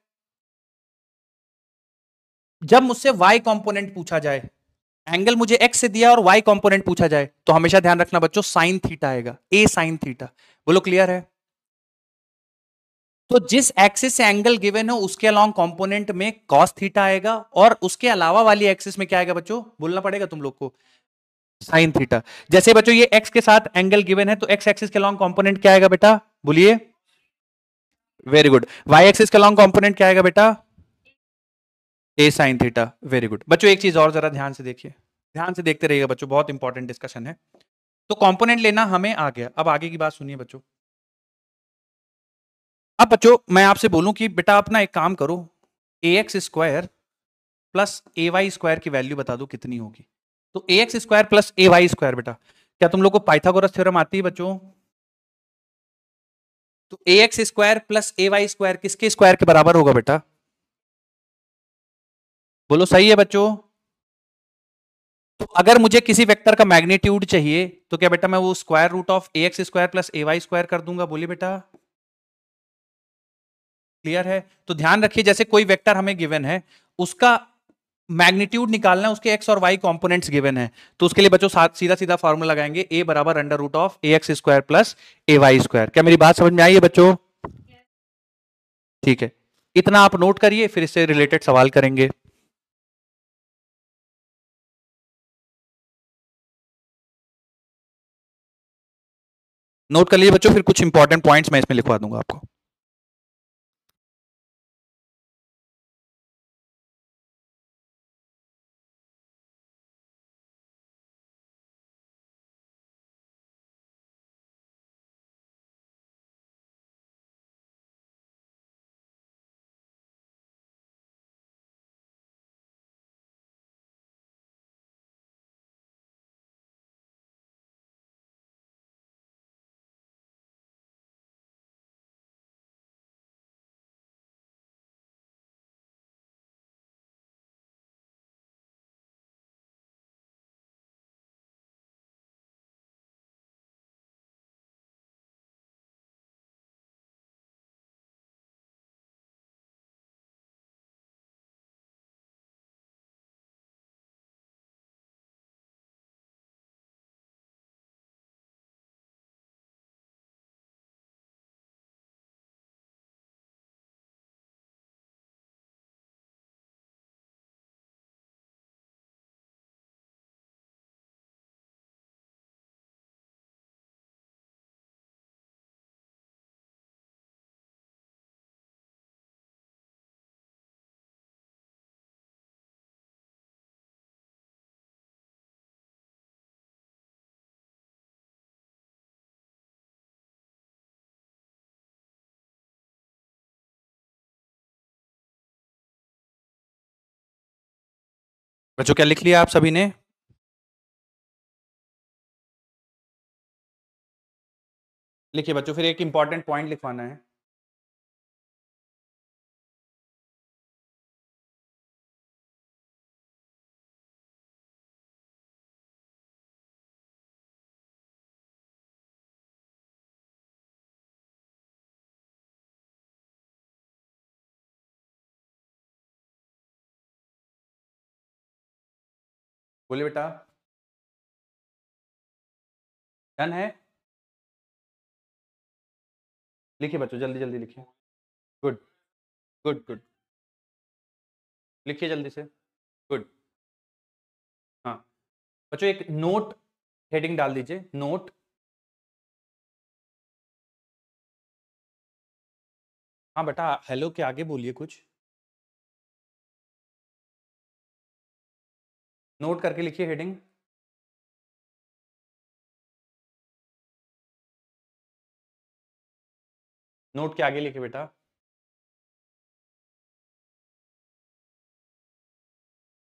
[SPEAKER 1] जब मुझसे वाई कंपोनेंट पूछा जाए, एंगल मुझे एक्स से दिया और वाई कंपोनेंट पूछा जाए, तो हमेशा ध्यान रखना बच्चों साइन थीटा आएगा, ए साइन थीटा। बोलो क्लियर है? तो जिस एक्सिस से एंगल गिवन हो उसके अलोंग कंपोनेंट में कॉस थीटा आएगा, और उसके अलावा वाली एक्सिस में क्या आएगा बच्चों? बोलना पड़ेगा तुम लोग को, साइन थीटा। जैसे बच्चों ये एक्स के साथ एंगल गिवन है, तो एक्स एक्सिस के अलोंग कंपोनेंट क्या आएगा बेटा? बोलिए। Very good. वाई एक्सिस के अलोंग कंपोनेंट क्या आएगा बेटा? ए साइन थीटा। वेरी गुड बच्चों, एक चीज और जरा ध्यान से देखिए, ध्यान से देखते रहिएगा बच्चों, बहुत इंपॉर्टेंट डिस्कशन है। तो कंपोनेंट लेना हमें आ गया, अब आगे की बात सुनिए बच्चों। अब बच्चों मैं आपसे बोलूं कि बेटा अपना एक काम करो, ए X square plus A Y square की वैल्यू बता दो कितनी होगी। तो ए X square plus A Y square, बेटा क्या तुम लोग को पाइथागोरस थ्योरम आती है बच्चों? तो ए X square plus A Y square किसके स्क्वायर के बराबर होगा बेटा? बोलो सही है बच्चों? तो अगर मुझे किसी वेक्टर का मैग्नीट्यूड चाहिए, तो क्या बेटा मैं वो square root of A X square plus A Y square कर दूंगा? बोलिए बेटा। क्लियर है? तो ध्यान रखिए, जैसे कोई वेक्टर हमें गिवन है, उसका मैग्नीट्यूड निकालना है, उसके एक्स और वाई कंपोनेंट्स गिवन है, तो उसके लिए बच्चों सीधा सीधा फॉर्मूला लगाएंगे, ए बराबर under root of A X square plus A Y square. क्या मेरी बात समझ में आई है बच्चों? ठीक है, इतना आप नोट करिए, फिर इससे रिलेटेड सवाल करेंगे। नोट कर लीजिए बच्चों, फिर कुछ इंपॉर्टेंट पॉइंट्स मैं इसमें लिखवा दूंगा आपको। बच्चों क्या लिख लिया आप सभी ने? लिखिए बच्चों, फिर एक इंपॉर्टेंट पॉइंट लिखवाना है। बोलिए बेटा, डन है? लिखिए बच्चों, जल्दी जल्दी लिखिए। गुड गुड गुड, लिखिए जल्दी से। गुड। हाँ बच्चों, एक नोट हेडिंग डाल दीजिए, नोट। हाँ बेटा, हेलो के आगे बोलिए कुछ। नोट करके लिखिए हेडिंग। नोट के आगे लिखिए बेटा।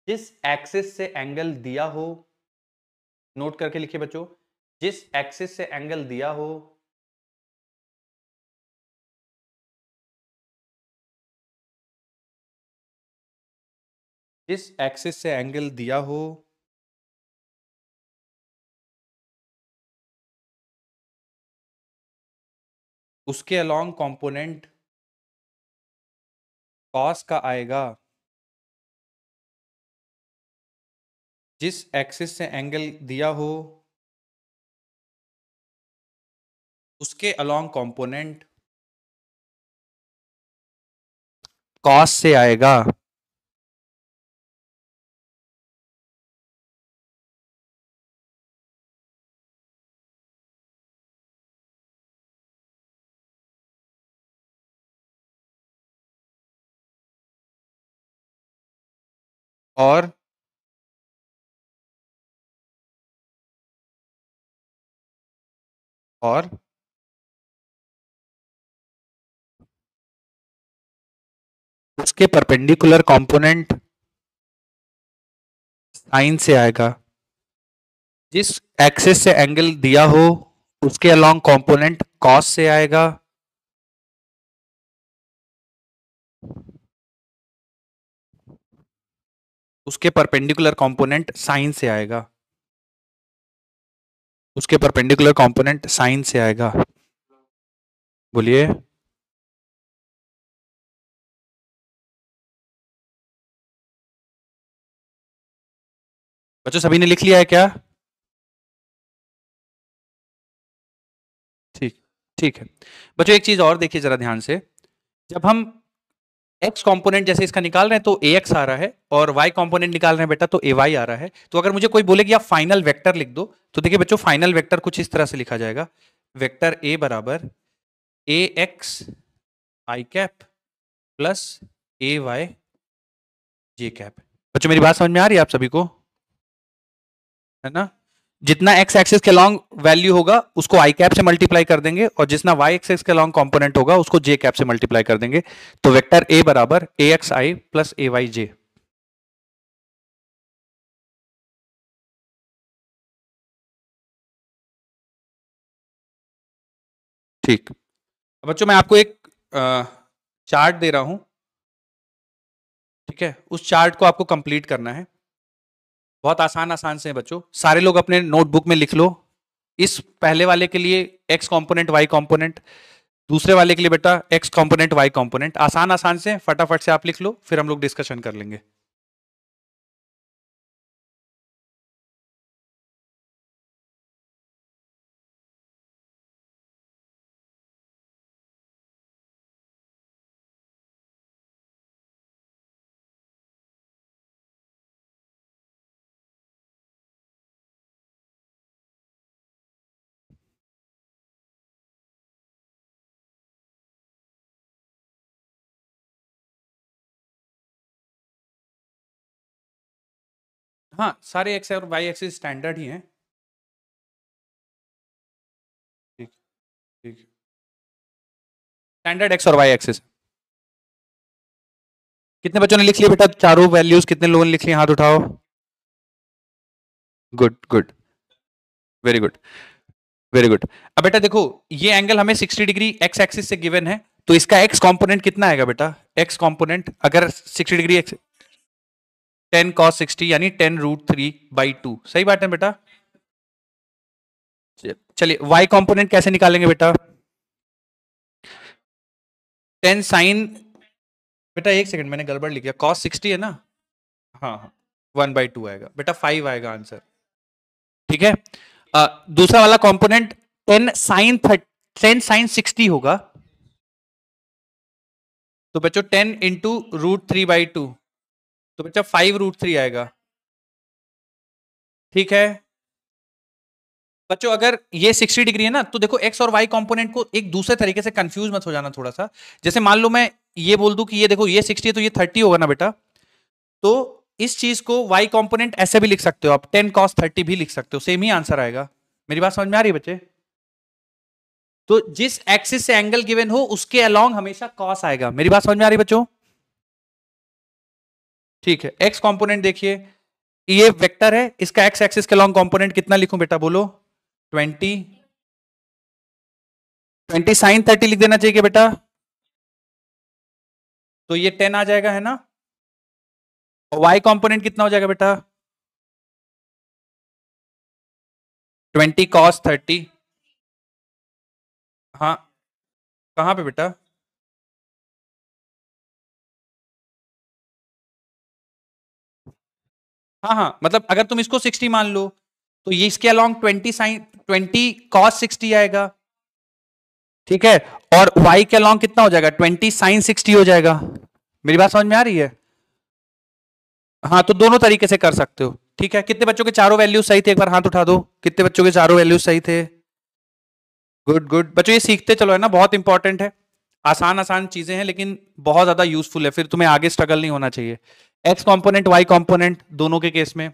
[SPEAKER 1] जिस एक्सिस से एंगल दिया हो, नोट करके लिखिए बच्चों, जिस एक्सिस से एंगल दिया हो जिस एक्सिस से एंगल दिया हो उसके अलोंग कंपोनेंट कॉस का आएगा। जिस एक्सिस से एंगल दिया हो उसके अलोंग कंपोनेंट कॉस से आएगा। और और उसके परपेंडिकुलर कंपोनेंट साइन से आएगा। जिस एक्सिस से एंगल दिया हो उसके अलोंग कंपोनेंट कॉस से आएगा। उसके परपेंडिकुलर कंपोनेंट साइन से आएगा। उसके परपेंडिकुलर कंपोनेंट साइन से आएगा। बोलिए। बच्चों सभी ने लिख लिया है क्या? ठीक, ठीक है बच्चों, एक चीज और देखिए जरा ध्यान से। जब हम x कंपोनेंट जैसे इसका निकाल रहे हैं तो ax आ रहा है, और y कंपोनेंट निकाल रहे हैं बेटा तो ay आ रहा है। तो अगर मुझे कोई बोले कि आप फाइनल वेक्टर लिख दो, तो देखिए बच्चों, फाइनल वेक्टर कुछ इस तरह से लिखा जाएगा। वेक्टर a बराबर ax आई कैप प्लस ay जे कैप। बच्चों मेरी बात समझ में आ रही है आप सभी को? है ना? जितना x एक्सिस के लॉन्ग वैल्यू होगा उसको आई कैप से मल्टीप्लाई कर देंगे, और जितना y एक्सिस के लॉन्ग कंपोनेंट होगा उसको j कैप से मल्टीप्लाई कर देंगे। तो वेक्टर a बराबर ax आई प्लस ay j। ठीक। बच्चों मैं आपको एक चार्ट दे रहा हूं, ठीक है? उस चार्ट को आपको कंप्लीट करना है। बहुत आसान आसान से है बच्चों, सारे लोग अपने नोटबुक में लिख लो। इस पहले वाले के लिए x कंपोनेंट y कंपोनेंट, दूसरे वाले के लिए बेटा x कंपोनेंट y कंपोनेंट। आसान आसान से फटाफट से आप लिख लो, फिर हम लोग डिस्कशन कर लेंगे। हाँ, सारे x और y एक्सिस स्टैंडर्ड ही हैं। ठीक, ठीक। स्टैंडर्ड x और y एक्सिस। कितने बच्चों ने लिख लिया बेटा चारों वैल्यूज? कितने लोगों ने लिख लिया? हाथ उठाओ। Good good, very good, very good. अब बेटा देखो, ये एंगल हमें 60 डिग्री एक्स एक्सिस से गिवन है, तो इसका एक्स कंपोनेंट कितना आएगा बेटा? एक्स कंपोनेंट अगर 60 डिग्री एक्स, 10 cos 60 यानी 10√3/2, सही बात है बेटा। चलिए y कंपोनेंट कैसे निकालेंगे बेटा? 10 साइन, बेटा एक सेकंड मैंने गड़बड़ लिख दिया, cos 60 है ना? हाँ हाँ, 1/2 आएगा बेटा, 5 आएगा आंसर। ठीक है, दूसरा वाला कंपोनेंट 10 sin होगा, तो बच्चों 10 × √3/2, तो बच्चा 5√3 आएगा। ठीक है बच्चों, अगर ये 60 डिग्री है ना, तो देखो एक्स और वाई कंपोनेंट को एक दूसरे तरीके से कंफ्यूज मत हो जाना थोड़ा सा। जैसे मान लो मैं ये बोल दूं कि ये देखो ये 60 है तो ये 30 होगा ना बेटा, तो इस चीज को वाई कंपोनेंट ऐसे भी लिख सकते हो आप, 10 cos 30 भी लिख सकते हो, सेम ही आंसर आएगा। मेरी बात समझ में आ रही है बच्चे? तो जिस एक्सिस से एंगल गिवन हो उसके अलोंग हमेशा cos आएगा। मेरी बात समझ में आ रही है बच्चों? ठीक है, एक्स कंपोनेंट देखिए, ये वेक्टर है, इसका एक्स एक्सिस के लॉन्ग कंपोनेंट कितना लिखूं बेटा बोलो? 20, 20 sin 30 लिख देना चाहिए बेटा, तो ये 10 आ जाएगा है ना। और वाई कंपोनेंट कितना हो जाएगा बेटा? 20 cos 30। हाँ, कहां पे बेटा? हाँ हाँ, मतलब अगर तुम इसको 60 मान लो, तो ये इसके अलोंग 20 cos 60 आएगा। ठीक है, और y के अलोंग कितना हो जाएगा? 20 sin 60 हो जाएगा। मेरी बात समझ में आ रही है? हाँ, तो दोनों तरीके से कर सकते हो। ठीक है, कितने बच्चों के चारों वैल्यूज सही थे? एक बार हाथ उठा दो, कितने बच्चों के चारों वैल्यूज सही थे? गुड गुड बच्चों, ये सीखते चलो है ना, बहुत इंपॉर्टेंट है। आसान आसान चीजें हैं लेकिन बहुत ज्यादा यूजफुल है, फिर तुम्हें आगे स्ट्रगल नहीं होना चाहिए। एक्स कंपोनेंट वाई कंपोनेंट दोनों के केस में।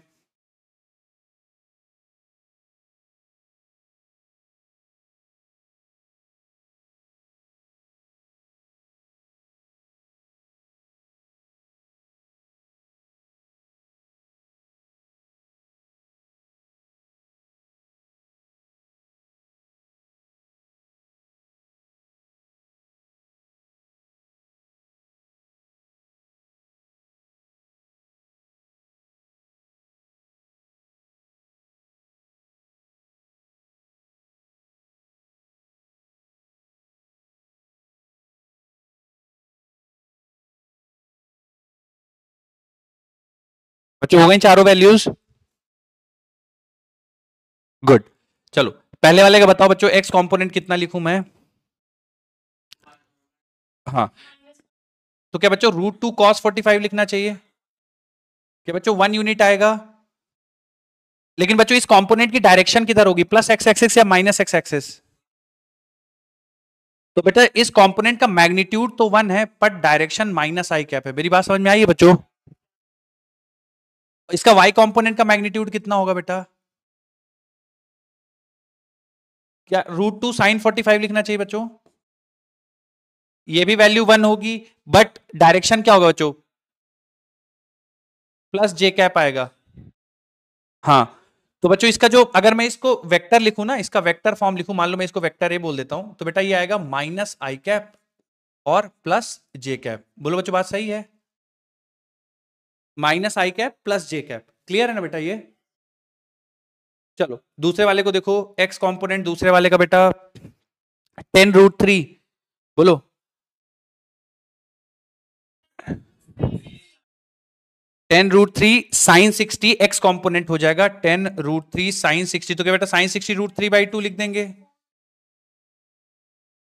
[SPEAKER 1] बच्चों हो गई चारों वैल्यूज? गुड। चलो पहले वाले का बताओ बच्चों, एक्स कंपोनेंट कितना लिखूं मैं? हाँ, तो क्या बच्चों √2 cos 45 लिखना चाहिए? क्या बच्चों 1 यूनिट आएगा? लेकिन बच्चों इस कंपोनेंट की डायरेक्शन किधर होगी, प्लस एक्स एक्सिस या माइनस एक्स एक्सिस? तो बेटा इस कंपोनेंट का मैग्नीट्यूड तो 1 है, पर डायरेक्शन माइनस आई कैप है। मेरी बात समझ में आई है बच्चों? इसका वाई कंपोनेंट का मैग्नीट्यूड कितना होगा बेटा? क्या √2 sin 45 लिखना चाहिए बच्चों? ये भी वैल्यू 1 होगी, बट डायरेक्शन क्या होगा बच्चों? प्लस जे कैप आएगा। हाँ, तो बच्चों इसका जो, अगर मैं इसको वेक्टर लिखूं ना, इसका वेक्टर फॉर्म लिखूं, मान लो मैं इसको वेक्टर ए बोल देता हूं, तो बेटा ये आएगा माइनस आई कैप और प्लस जे कैप। बोलो बच्चों बात सही है? माइनस आई कैप प्लस जे कैप, क्लियर है ना बेटा ये? चलो दूसरे वाले को देखो, एक्स कंपोनेंट दूसरे वाले का बेटा 10√3, बोलो। 10√3 sin 60 एक्स कंपोनेंट हो जाएगा 10√3 sin 60, तो क्या बेटा sin 60 √3/2 लिख देंगे,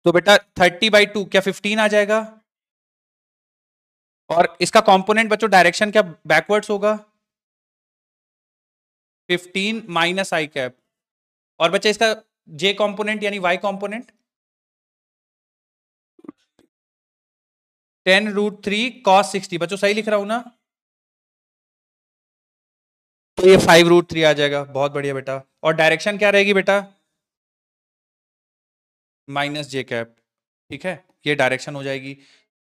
[SPEAKER 1] तो बेटा 30/2 क्या 15 आ जाएगा? और इसका कंपोनेंट बच्चों डायरेक्शन क्या बैकवर्ड्स होगा? 15 माइनस आई कैप। और बच्चा इसका जे कंपोनेंट यानी वाई कंपोनेंट 10√3 cos 60, बच्चों सही लिख रहा हूं ना? तो ये 5√3 आ जाएगा, बहुत बढ़िया बेटा। और डायरेक्शन क्या रहेगी बेटा? माइनस जे कैप। ठीक है, ये डायरेक्शन हो जाएगी,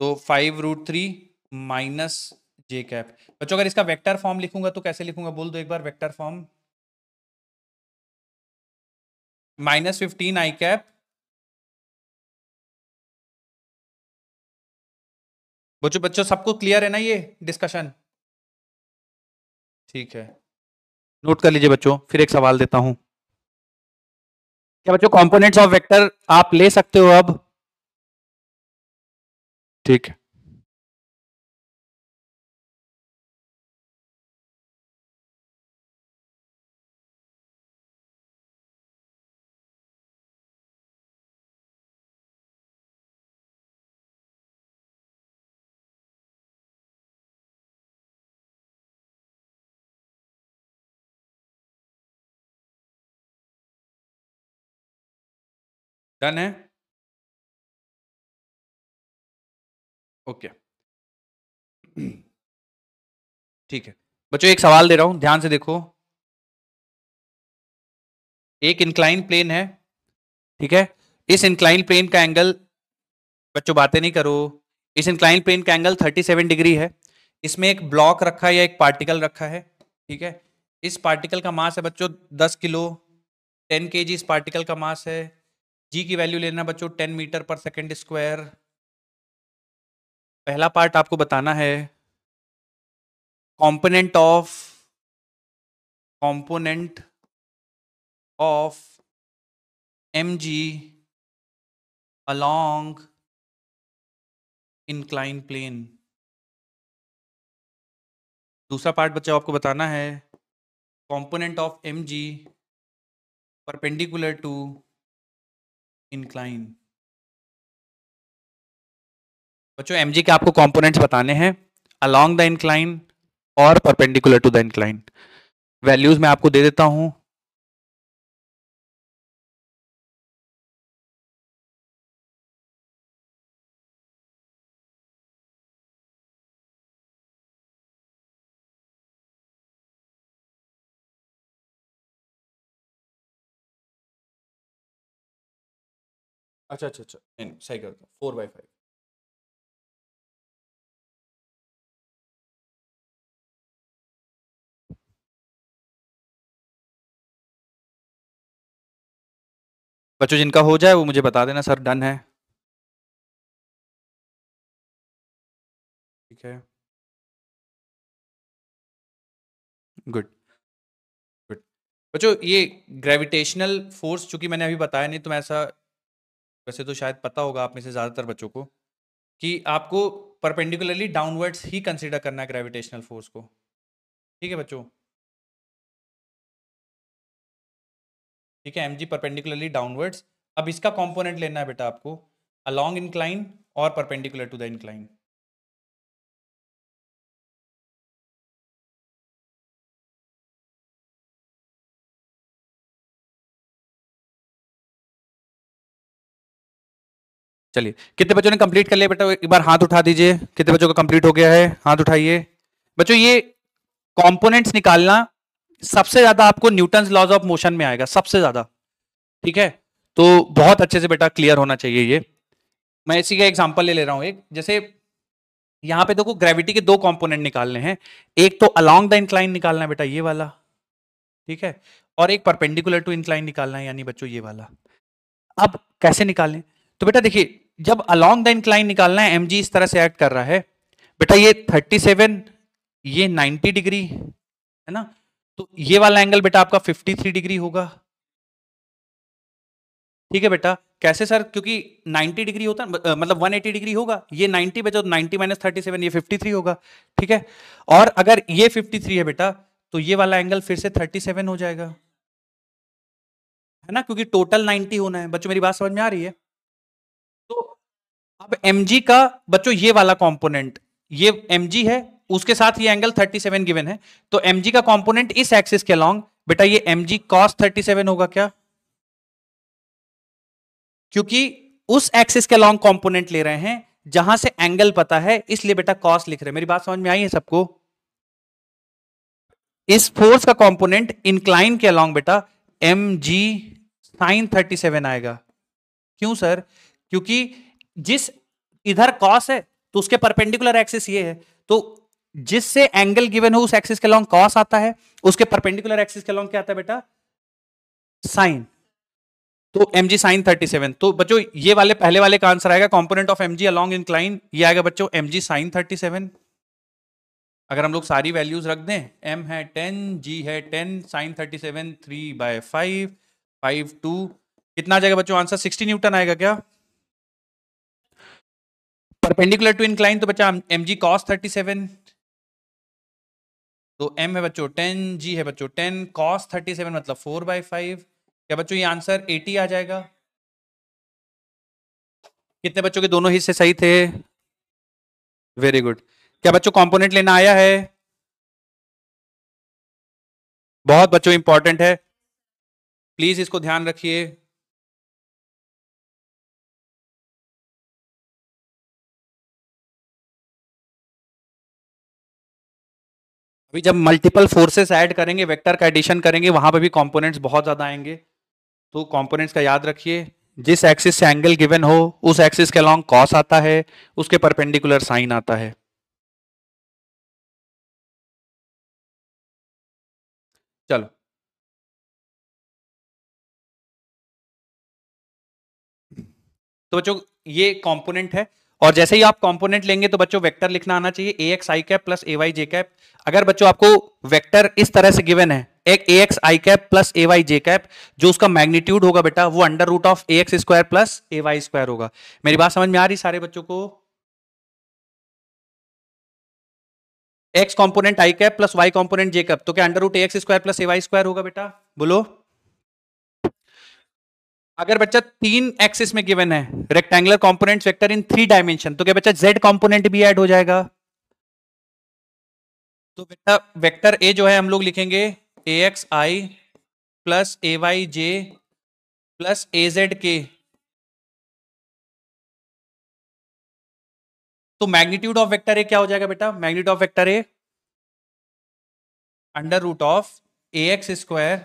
[SPEAKER 1] तो 5√3 माइनस जे कैप। बच्चों अगर इसका वेक्टर फॉर्म लिखूंगा तो कैसे लिखूंगा, बोल दो एक बार वेक्टर फॉर्म। -15 आई कैप, बच्चों बच्चों सबको क्लियर है ना ये डिस्कशन? ठीक है, नोट कर लीजिए बच्चों। फिर एक सवाल देता हूं, क्या बच्चों कंपोनेंट्स ऑफ वेक्टर आप ले सकते हो अब? ठीक है, डन है, ओके। ठीक है बच्चों, एक सवाल दे रहा हूं, ध्यान से देखो। एक इंक्लाइन प्लेन है, ठीक है, इस इंक्लाइन प्लेन का एंगल, बच्चों बातें नहीं करो, इस इंक्लाइन प्लेन का एंगल 37 डिग्री है। इसमें एक ब्लॉक रखा है या एक पार्टिकल रखा है, ठीक है। इस पार्टिकल का मास है बच्चों 10 किलो, 10 kg इस पार्टिकल का मास है। जी की वैल्यू लेना बच्चों 10 मीटर पर सेकेंड स्क्वायर। पहला पार्ट आपको बताना है component of mg along inclined plane। दूसरा पार्ट बच्चों आपको बताना है component of mg perpendicular to incline. बच्चों mg के आपको कंपोनेंट्स बताने हैं अलोंग द इंक्लाइन और perpendicular to the incline. Values मैं आपको दे देता हूं। अच्छा अच्छा अच्छा, नहीं सही करता हूँ, 4/5। बच्चों जिनका हो जाए वो मुझे बता देना सर, डन है। ठीक है, गुड गुड। बच्चों ये ग्रेविटेशनल फोर्स चूंकि मैंने अभी बताया नहीं, तो मैं ऐसा, वैसे तो शायद पता होगा आप में से ज़्यादातर बच्चों को कि आपको परपेंडिकुलरली डाउनवर्ड्स ही कंसीडर करना है ग्रेविटेशनल फोर्स को। ठीक है बच्चों, ठीक है, एम जी परपेंडिकुलरली डाउनवर्ड्स। अब इसका कंपोनेंट लेना है बेटा आपको अलोंग इंक्लाइन और परपेंडिकुलर टू द इंक्लाइन। चलिए, कितने बच्चों ने कंप्लीट कर लिया बेटा, एक बार हाथ उठा दीजिए। कितने बच्चों का कंप्लीट हो गया है, हाथ उठाइए। बच्चों ये कंपोनेंट्स निकालना सबसे ज्यादा आपको न्यूटन्स लॉज ऑफ मोशन में आएगा, सबसे ज्यादा। ठीक है, तो बहुत अच्छे से बेटा क्लियर होना चाहिए ये। मैं इसी का एग्जांपल ले रहा हूं एक, जैसे यहां पे देखो ग्रेविटी के दो कंपोनेंट निकालने हैं। एक तो अलोंग द इंक्लाइन निकालना है बेटा, ये वाला, ठीक है, और एक परपेंडिकुलर टू इंक्लाइन निकालना है, यानी बच्चों ये वाला। अब कैसे निकालें? तो बेटा देखिए, जब अलोंग द इंक्लाइन निकालना है, एमजी इस तरह से एक्ट कर रहा है बेटा, ये 37, ये 90 डिग्री है ना, तो ये वाला एंगल बेटा आपका 53 डिग्री होगा। ठीक है बेटा, कैसे सर? क्योंकि 90 डिग्री होता है, मतलब 180 डिग्री होगा, ये 90 बचा तो 90 माइनस 37, ये 53 होगा। ठीक है, और अगर ये 53 है बेटा, तो ये वाला एंगल फिर से 37 हो जाएगा, है ना, क्योंकि टोटल 90 होना है। बच्चों मेरी बात समझ में आ रही है? तो अब mg का बच्चों ये वाला कंपोनेंट, ये mg है, उसके साथ ये एंगल 37 गिवन है, तो mg का कंपोनेंट इस एक्सिस के अलोंग बेटा ये mg cos 37 होगा क्या? क्योंकि उस एक्सिस के अलोंग कंपोनेंट ले रहे हैं जहां से एंगल पता है, इसलिए बेटा cos लिख रहे हैं। मेरी बात समझ में आई है सबको? इस फोर्स का कंपोनेंट इंक्लाइन के अलोंग बेटा mg sin 37 आएगा। क्यों सर? क्योंकि जिस इधर कॉस है तो उसके परपेंडिकुलर एक्सिस ये है, तो जिससे एंगल गिवन हो उस एक्सिस के अलोंग कॉस आता है, उसके परपेंडिकुलर एक्सिस के अलोंग क्या आता है बेटा? साइन। तो mg sin 37। तो बच्चों ये वाले पहले वाले का आंसर आएगा component of mg along incline, ये आएगा बच्चों mg sin 37। अगर हम लोग सारी वैल्यूज रख दें, m है 10, g है 10, sin 37 3/5, 5 2, कितना आ जाएगा बच्चों आंसर? 60 न्यूटन आएगा क्या? परपेंडिकुलर टू इंक्लाइन तो बच्चा mg cos 37, तो m है बच्चों 10, g है बच्चों 10, cos 37 मतलब 4/5। क्या बच्चों ये आंसर 80 आ जाएगा? कितने बच्चों के दोनों हिस्से सही थे? Very good. क्या बच्चों कंपोनेंट लेना आया है? बहुत बच्चों इंपॉर्टेंट है, प्लीज इसको ध्यान रखिए। अभी जब मल्टीपल फोर्सेस ऐड करेंगे, वेक्टर का एडिशन करेंगे, वहां पर भी कंपोनेंट्स बहुत ज्यादा आएंगे, तो कंपोनेंट्स का याद रखिए। जिस एक्सिस से एंगल गिवन हो उस एक्सिस के अलोंग कॉस आता है, उसके परपेंडिकुलर साइन आता है। चलो तो बच्चों ये कंपोनेंट है, और जैसे ही आप कंपोनेंट लेंगे तो बच्चों वेक्टर लिखना आना चाहिए ए X I cap plus A Y J cap. अगर बच्चों आपको वेक्टर इस तरह से गिवन है, एक A X I cap plus A Y J cap, जो उसका मैग्नीट्यूड होगा बेटा वो under root of A X square plus A Y square होगा। मेरी बात समझ में आ रही सारे बच्चों को? X component I cap plus Y component J cap, तो क्या under root A X square plus A Y square होगा बेटा? बोलो। अगर बच्चा 3 एक्सिस में गिवन है रेक्टेंगुलर कंपोनेंट्स वेक्टर इन 3 डायमेंशन, तो क्या बच्चा जेड कंपोनेंट भी ऐड हो जाएगा? तो बेटा वेक्टर ए जो है हम लोग लिखेंगे ए X I plus A Y J plus A Z के। तो मैग्नीट्यूड ऑफ वेक्टर ए क्या हो जाएगा बेटा? Magnitude of vector A under root of A X square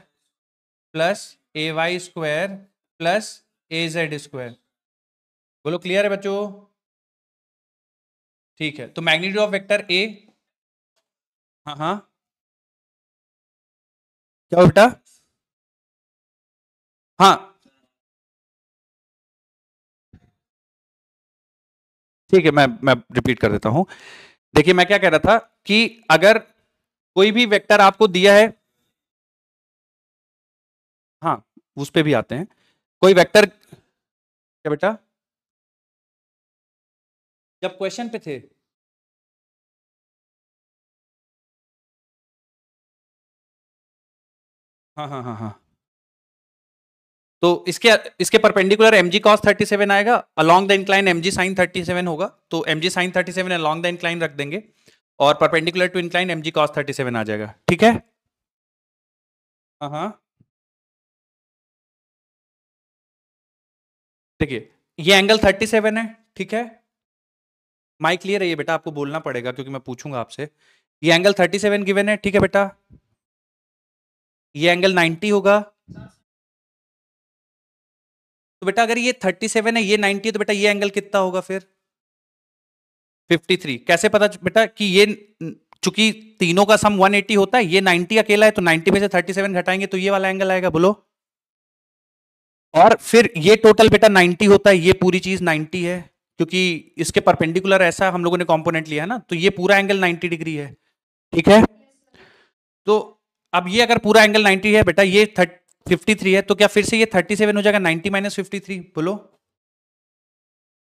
[SPEAKER 1] plus A Y square plus A Z square. बोलो क्लियर है बच्चों? ठीक है, तो मैग्नीट्यूड ऑफ वेक्टर ए, हाँ हाँ क्या हो बेटा? हाँ ठीक है, मैं रिपीट कर देता हूं। देखिए मैं क्या कह रहा था कि अगर कोई भी वेक्टर आपको दिया है, हाँ उस पे भी आते हैं, कोई वेक्टर, क्या बेटा? जब क्वेश्चन पे थे, हाँ हाँ हाँ हाँ, तो इसके इसके परपेंडिकुलर mg cos 37 आएगा, along the incline mg sin 37 होगा, तो mg sin 37 along the incline रख देंगे, और perpendicular to incline mg cos 37 आ जाएगा। ठीक है, हाँ हाँ। देखिए ये एंगल 37 है, ठीक है, माइक क्लियर है ये बेटा, आपको बोलना पड़ेगा क्योंकि मैं पूछूंगा आपसे। ये एंगल 37 गिवन है, ठीक है बेटा, ये एंगल 90 होगा। तो बेटा अगर ये 37 है, ये 90 है, तो बेटा ये एंगल कितना होगा फिर? 53। कैसे पता बेटा कि ये, चूंकि तीनों का सम 180 होता है, ये 90 अकेला है, तो 90 में से 37 घटाएंगे तो ये वाला एंगल आएगा। बोलो। और फिर ये टोटल बेटा 90 होता है, ये पूरी चीज 90 है, क्योंकि इसके परपेंडिकुलर ऐसा हम लोगों ने कंपोनेंट लिया है ना, तो ये पूरा एंगल 90 डिग्री है। ठीक है, तो अब ये अगर पूरा एंगल 90 है बेटा, ये 53 है, तो क्या फिर से ये 37 हो जाएगा 90 माइनस 53? बोलो।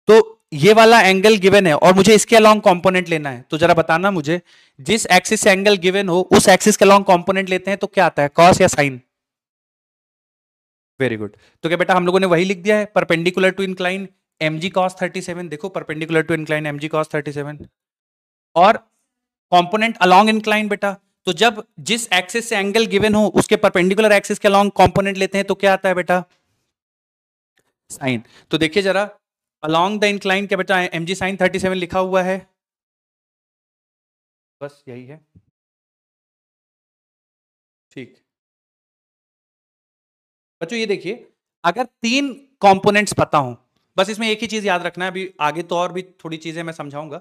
[SPEAKER 1] तो ये वाला एंगल गिवन है और मुझे इसके अलोंग कंपोनेंट लेना है, तो जरा बताना मुझे, जिस एक्सिस से एंगल गिवन हो उस एक्सिस के अलोंग कंपोनेंट लेते हैं तो क्या आता है, कॉस या साइन? Very good. तो क्या बेटा हम लोगों ने वही लिख दिया है, perpendicular to incline mg cos 37। देखो perpendicular to incline mg cos 37 और कंपोनेंट अलोंग इंक्लाइन बेटा, तो जब जिस एक्सिस से एंगल गिवन हो उसके परपेंडिकुलर एक्सिस के अलोंग कंपोनेंट लेते हैं तो क्या आता है बेटा? साइन। तो देखिए जरा, अलोंग द इंक्लाइन क्या बेटा, mg sin 37 लिखा हुआ है, बस यही है। ठीक बच्चों ये देखिए, अगर 3 कंपोनेंट्स पता हो, बस इसमें एक ही चीज याद रखना है, अभी आगे तो और भी थोड़ी चीजें मैं समझाऊंगा,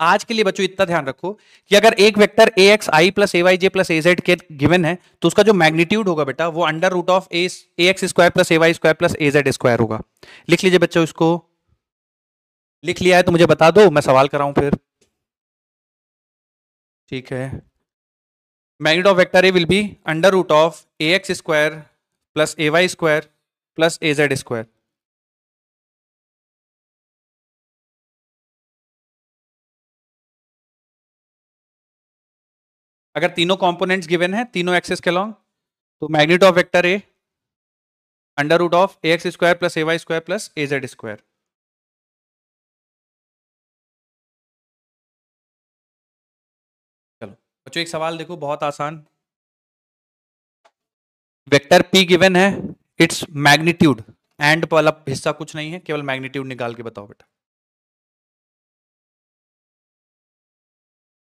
[SPEAKER 1] आज के लिए बच्चों इतना ध्यान रखो कि अगर एक vector A X I plus A Y J plus A Z के गिवन है तो उसका जो मैग्नीट्यूड होगा बेटा वो under root of A X square plus A Y square plus A Z square होगा। लिख लीजिए बच्चों, इसको लिख लिया है तो मुझे बता दो, मैं सवाल कराऊं फिर। ठीक है, magnitude of vector A will be under root of A X square plus A Y square plus A Z square. अगर तीनों कंपोनेंट्स गिवन है तीनों एक्सेस के लॉन्ग, तो magnitude of vector A under root of A X square plus A Y square plus A Z square. चलो बच्चों एक सवाल देखो बहुत आसान। वेक्टर पी गिवन है, इट्स मैग्नीट्यूड एंड वाला हिस्सा कुछ नहीं है, केवल मैग्नीट्यूड निकाल के बताओ बेटा।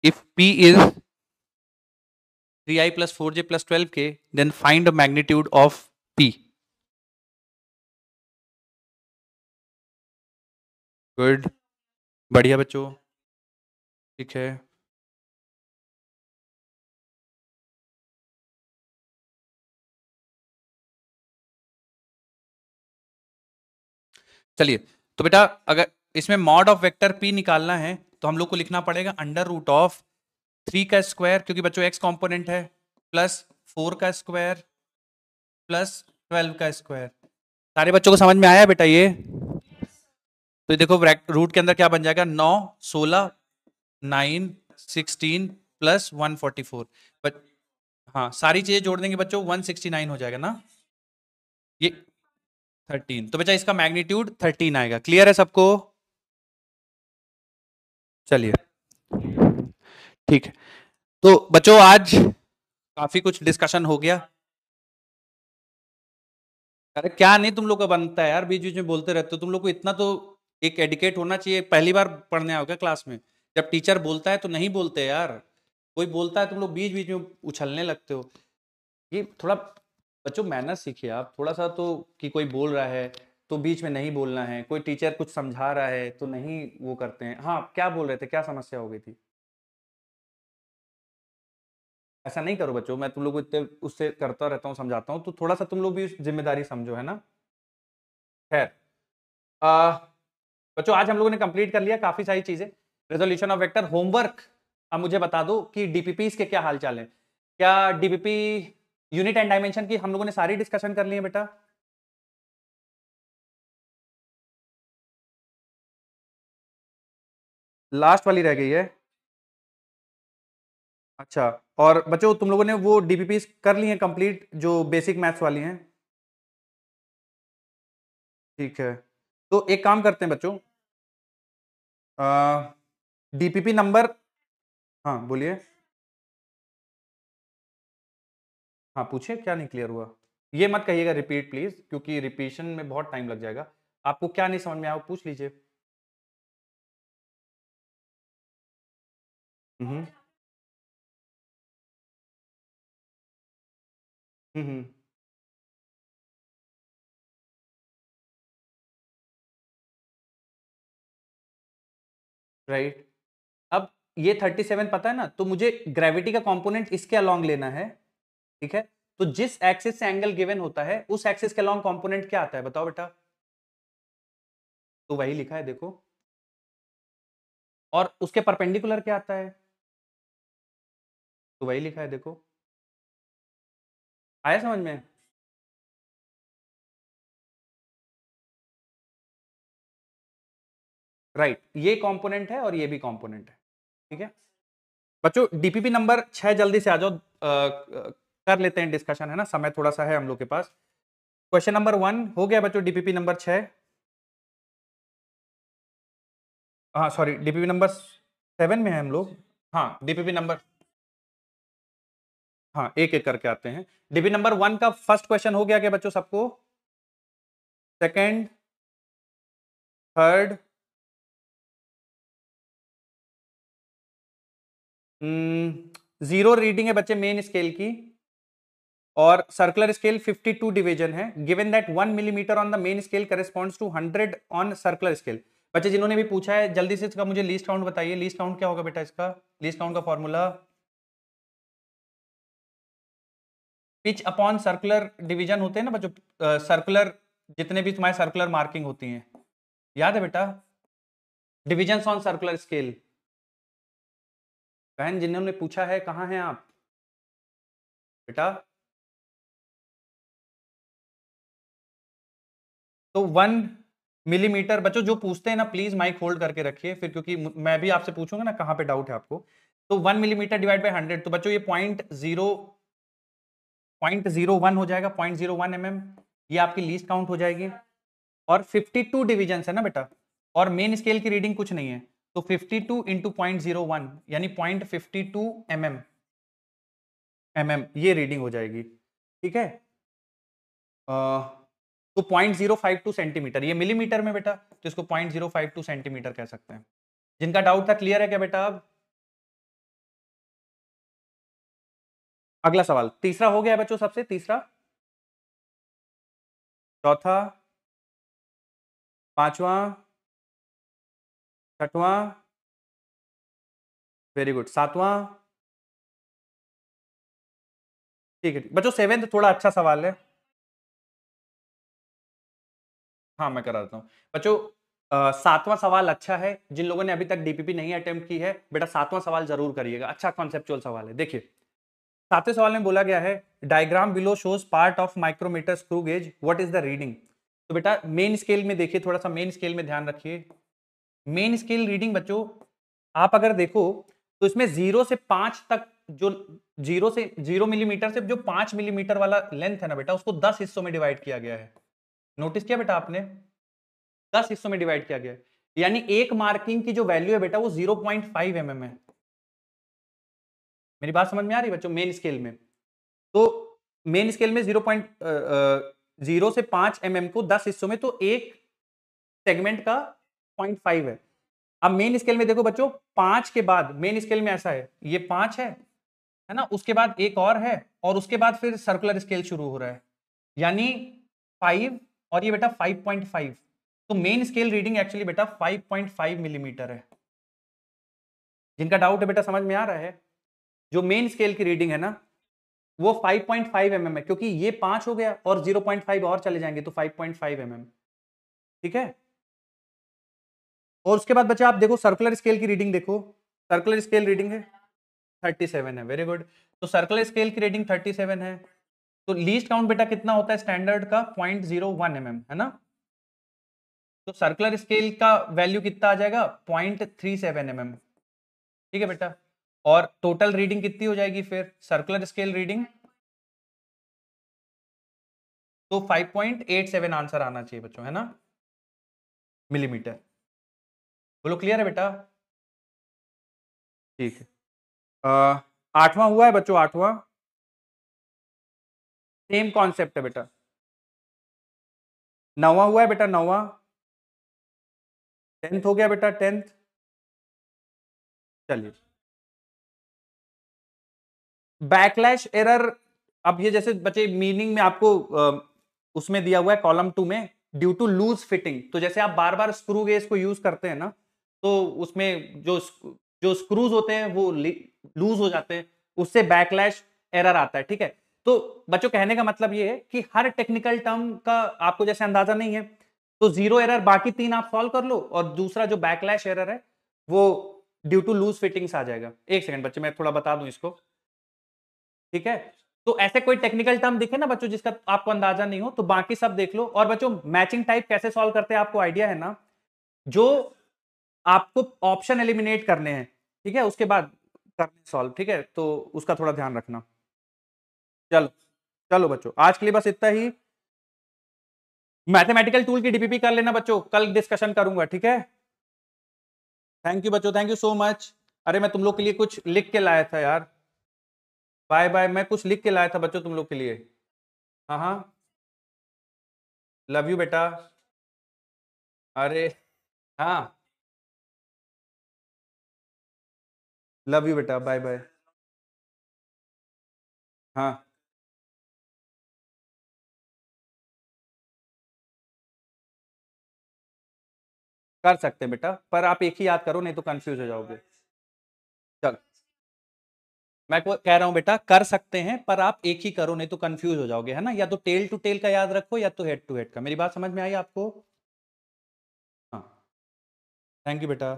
[SPEAKER 1] If P is 3i plus 4j plus 12k, then find the magnitude of p. Good, बढ़िया बच्चों, ठीक है। चलिए तो बेटा अगर इसमें मॉड ऑफ वेक्टर p निकालना है तो हम लोग को लिखना पड़ेगा अंडर रूट ऑफ 3 का स्क्वायर, क्योंकि बच्चों x कंपोनेंट है, प्लस 4 का स्क्वायर प्लस 12 का स्क्वायर। सारे बच्चों को समझ में आया बेटा ये? तो देखो रूट के अंदर क्या बन जाएगा, 9 16 9 16 प्लस 144। बट हाँ सारी चीजें जोड़ देंगे बच्चों 169 हो जाएगा ना, ये 13। तो बच्चा इसका मैग्नीट्यूड 13 आएगा। क्लियर है सबको? चलिए ठीक है, तो बच्चों आज काफी कुछ डिस्कशन हो गया। अरे क्या नहीं तुम लोग का बनता है यार, बीच बीच में बोलते रहते हो। तुम लोग को इतना तो एक एडिकेट होना चाहिए। पहली बार पढ़ने आओगे क्लास में, जब टीचर बोलता है तो नहीं बोलते यार, कोई बोलता है तुम लोग बीच बीच में उछलने लगते हो। ये थोड़ा बच्चों मैनर सीखिए आप थोड़ा सा तो, कि कोई बोल रहा है तो बीच में नहीं बोलना है, कोई टीचर कुछ समझा रहा है तो नहीं वो करते हैं। हाँ क्या बोल रहे थे, क्या समस्या हो गई थी? ऐसा नहीं करो बच्चों, मैं तुम लोग को इतने उससे करता रहता हूँ, समझाता हूँ, तो थोड़ा सा तुम लोग भी जिम्मेदारी समझो, है ना। खैर बच्चों आज हम लोगों ने कंप्लीट कर लिया काफी सारी चीजें, रेजोल्यूशन ऑफ वेक्टर। होमवर्क अब मुझे बता दो कि डीपीपी के क्या हाल चाल है। क्या डीपीपी यूनिट एंड डायमेंशन की हम लोगों ने सारी डिस्कशन कर ली है बेटा? लास्ट वाली रह गई है? अच्छा, और बच्चों तुम लोगों ने वो डीपीपी कर ली हैं कंप्लीट जो बेसिक मैथ्स वाली हैं? ठीक है, तो एक काम करते हैं बच्चों, डीपीपी नंबर, हाँ बोलिए। हाँ पूछिए, क्या नहीं क्लियर हुआ? ये मत कहिएगा रिपीट प्लीज, क्योंकि रिपीशन में बहुत टाइम लग जाएगा। आपको क्या नहीं समझ में आया पूछ लीजिए। हम्म हम्म, राइट। अब ये 37 पता है ना, तो मुझे ग्रेविटी का कंपोनेंट इसके अलोंग लेना है, ठीक है। तो जिस एक्सिस से एंगल गिवन होता है उस एक्सिस के अलोंग कंपोनेंट क्या आता है बताओ बेटा? तो वही लिखा है देखो, और उसके परपेंडिकुलर क्या आता है? तो वही लिखा है देखो। आया समझ में? राइट, ये कंपोनेंट है और ये भी कंपोनेंट है, ठीक है। बच्चों डीपीपी नंबर 6 जल्दी से आ जाओ, कर लेते हैं डिस्कशन, है ना, समय थोड़ा सा है हम लोग के पास। क्वेश्चन नंबर 1 हो गया बच्चों, डीपीपी नंबर 6। हाँ सॉरी, डीपीपी नंबर 7 में है हम लोग। हाँ डीपीपी नंबर, हाँ एक एक करके आते हैं। डीपीपी नंबर 1 का फर्स्ट क्वेश्चन हो गया क्या बच्चों सबको? सेकंड, थर्ड, जीरो रीडिंग है बच्चे मेन स्केल की, और सर्कुलर स्केल 52 डिवीजन है। Given that 1 millimetre on the main scale corresponds to 100 on circular scale. बच्चे जिन्होंने भी पूछा है जल्दी से इसका मुझे लीस्ट काउंट बताइए। लीस्ट काउंट क्या होगा बेटा इसका? लीस्ट काउंट का formula pitch upon circular division होते हैं ना बच्चों, सर्कुलर जितने भी तुम्हारे सर्कुलर मार्किंग होती हैं, याद है बेटा? Division on circular scale. बहन जिन्होंने पूछा है कहाँ हैं आप बेटा? तो 1 मिलीमीटर, बच्चों जो पूछते हैं ना प्लीज माइक होल्ड करके रखिए फिर, क्योंकि मैं भी आपसे पूछूंगा ना कहाँ पे डाउट है आपको। तो 1 मिलीमीटर डिवाइड बाई 100, तो बच्चों ये 0.01 हो जाएगा, 0.01 mm। ये आपकी लीस्ट काउंट हो जाएगी। और 52 डिविजन है ना बेटा, और मेन स्केल की रीडिंग कुछ नहीं है, तो 52 इंटू 0.01 यानी 0.52 mm ये रीडिंग हो जाएगी। ठीक है, तो 0.052 सेंटीमीटर, ये मिलीमीटर में बेटा, तो इसको 0.052 सेंटीमीटर कह सकते हैं। जिनका डाउट था क्लियर है क्या बेटा? अब अगला सवाल तीसरा हो गया बच्चों, सबसे तीसरा, चौथा, पांचवा, छठवां, वेरी गुड, सातवां, ठीक है बच्चों। सेवेंथ थोड़ा अच्छा सवाल है, हाँ मैं करा देता हूँ बच्चों। सातवां सवाल अच्छा है, जिन लोगों ने अभी तक डीपीपी नहीं अटेम्प्ट की है बेटा सातवां सवाल जरूर करिएगा, अच्छा कॉन्सेप्चुअल सवाल है। देखिए सातवें सवाल में बोला गया है diagram below shows part of micrometer screw gauge, what is the reading. तो बेटा मेन स्केल में देखिए, थोड़ा सा मेन स्केल में ध्यान रखिए। मेन स्केल रीडिंग बच्चों आप अगर देखो तो इसमें 0 से 5 तक, जो 0 मिलीमीटर से जो 5 मिलीमीटर वाला लेंथ है ना बेटा, उसको 10 हिस्सों में डिवाइड किया गया है। नोटिस किया बेटा आपने? 10 हिस्सों में डिवाइड किया गया है, यानी एक मार्किंग की जो वैल्यू है बेटा वो 0.5 mm है। मेरी बात समझ में आ रही है बच्चों? मेन स्केल में, तो मेन स्केल में 0 से 5 mm को 10 हिस्सों में, तो एक सेगमेंट का 0.5 है। अब मेन स्केल में देखो बच्चों, 5 के बाद मेन स्केल में ऐसा है, ये 5 है ना, उसके बाद एक और है, और उसके बाद फिर सर्कुलर स्केल शुरू हो रहा है, यानी 5, और ये बेटा 5.5। तो मेन स्केल रीडिंग एक्चुअली बेटा 5.5 मिलीमीटर है। जिनका डाउट है बेटा समझ में आ रहा है, जो मेन स्केल की रीडिंग है ना वो 5.5 mm है, क्योंकि ये 5 हो गया और 0.5 और चले जाएंगे तो 5.5 mm। ठीक है, और उसके बाद बच्चा आप देखो सर्कुलर स्केल की रीडिंग देखो, सर्कुलर स्केल रीडिंग है 37 है, वेरी गुड। तो सर्कुलर स्केल की रीडिंग 37 है, तो लीस्ट काउंट बेटा कितना होता है स्टैंडर्ड का? 0.01 mm है ना, तो सर्कुलर स्केल का वैल्यू कितना आ जाएगा? 0.37 mm। ठीक है बेटा, और टोटल रीडिंग कितनी हो जाएगी फिर सर्कुलर स्केल रीडिंग? तो 5.87 आंसर आना चाहिए बच्चों, है ना, मिलीमीटर। बोलो क्लियर है बेटा? ठीक है, आठवां हुआ है बच्चों, आठवां सेम कॉन्सेप्ट है बेटा। नौवां हुआ है बेटा, नौवां। 10th हो गया बेटा, 10th। चलिए, बैकलैश एरर, अब ये जैसे बच्चे मीनिंग में आपको उसमें दिया हुआ है कॉलम 2 में, ड्यू टू लूज फिटिंग, तो जैसे आप बार बार स्क्रू गेज को यूज करते हैं ना, तो उसमें जो स्क्रूज होते हैं वो लूज हो जाते हैं, उससे बैकलैश एरर आता है। ठीक है, तो बच्चों कहने का मतलब ये है कि हर टेक्निकल टर्म का आपको जैसे अंदाजा नहीं है, तो जीरो एरर बाकी 3 आप सॉल्व कर लो, और दूसरा जो बैकलैश एरर है वो ड्यू टू लूज फिटिंग्स आ जाएगा। एक सेकंड बच्चे मैं थोड़ा बता दूं इसको। ठीक है, तो ऐसे कोई टेक्निकल टर्म दिखे ना बच्चों जिसका आपको अंदाजा नहीं हो, तो बाकी सब देख लो। और बच्चों मैचिंग टाइप कैसे सॉल्व करते हैं आपको आइडिया है ना, जो आपको ऑप्शन एलिमिनेट करने हैं, ठीक है, उसके बाद करने सॉल्व। ठीक है, तो उसका थोड़ा ध्यान रखना। चलो चलो बच्चों, आज के लिए बस इतना ही। मैथमेटिकल टूल की डीपीपी कर लेना बच्चों, कल डिस्कशन करूंगा। ठीक है, थैंक यू बच्चों, थैंक यू सो मच। अरे मैं तुम लोग के लिए कुछ लिख के लाया था यार, बाय बाय, मैं कुछ लिख के लाया था बच्चों तुम लोग के लिए। हाँ हाँ, लव यू बेटा। अरे हाँ, लव यू बेटा, बाय बाय। हाँ कर सकते हैं बेटा, पर आप एक ही याद करो नहीं तो कंफ्यूज हो जाओगे। चल, मैं कह रहा हूं बेटा कर सकते हैं पर आप एक ही करो नहीं तो कंफ्यूज हो जाओगे, है ना। या तो टेल टू टेल का याद रखो या तो हेड टू हेड का। मेरी बात समझ में आई आपको? हाँ, थैंक यू बेटा।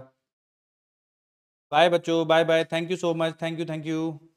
[SPEAKER 1] बाय बच्चों, bye bye, thank you so much, thank you thank you.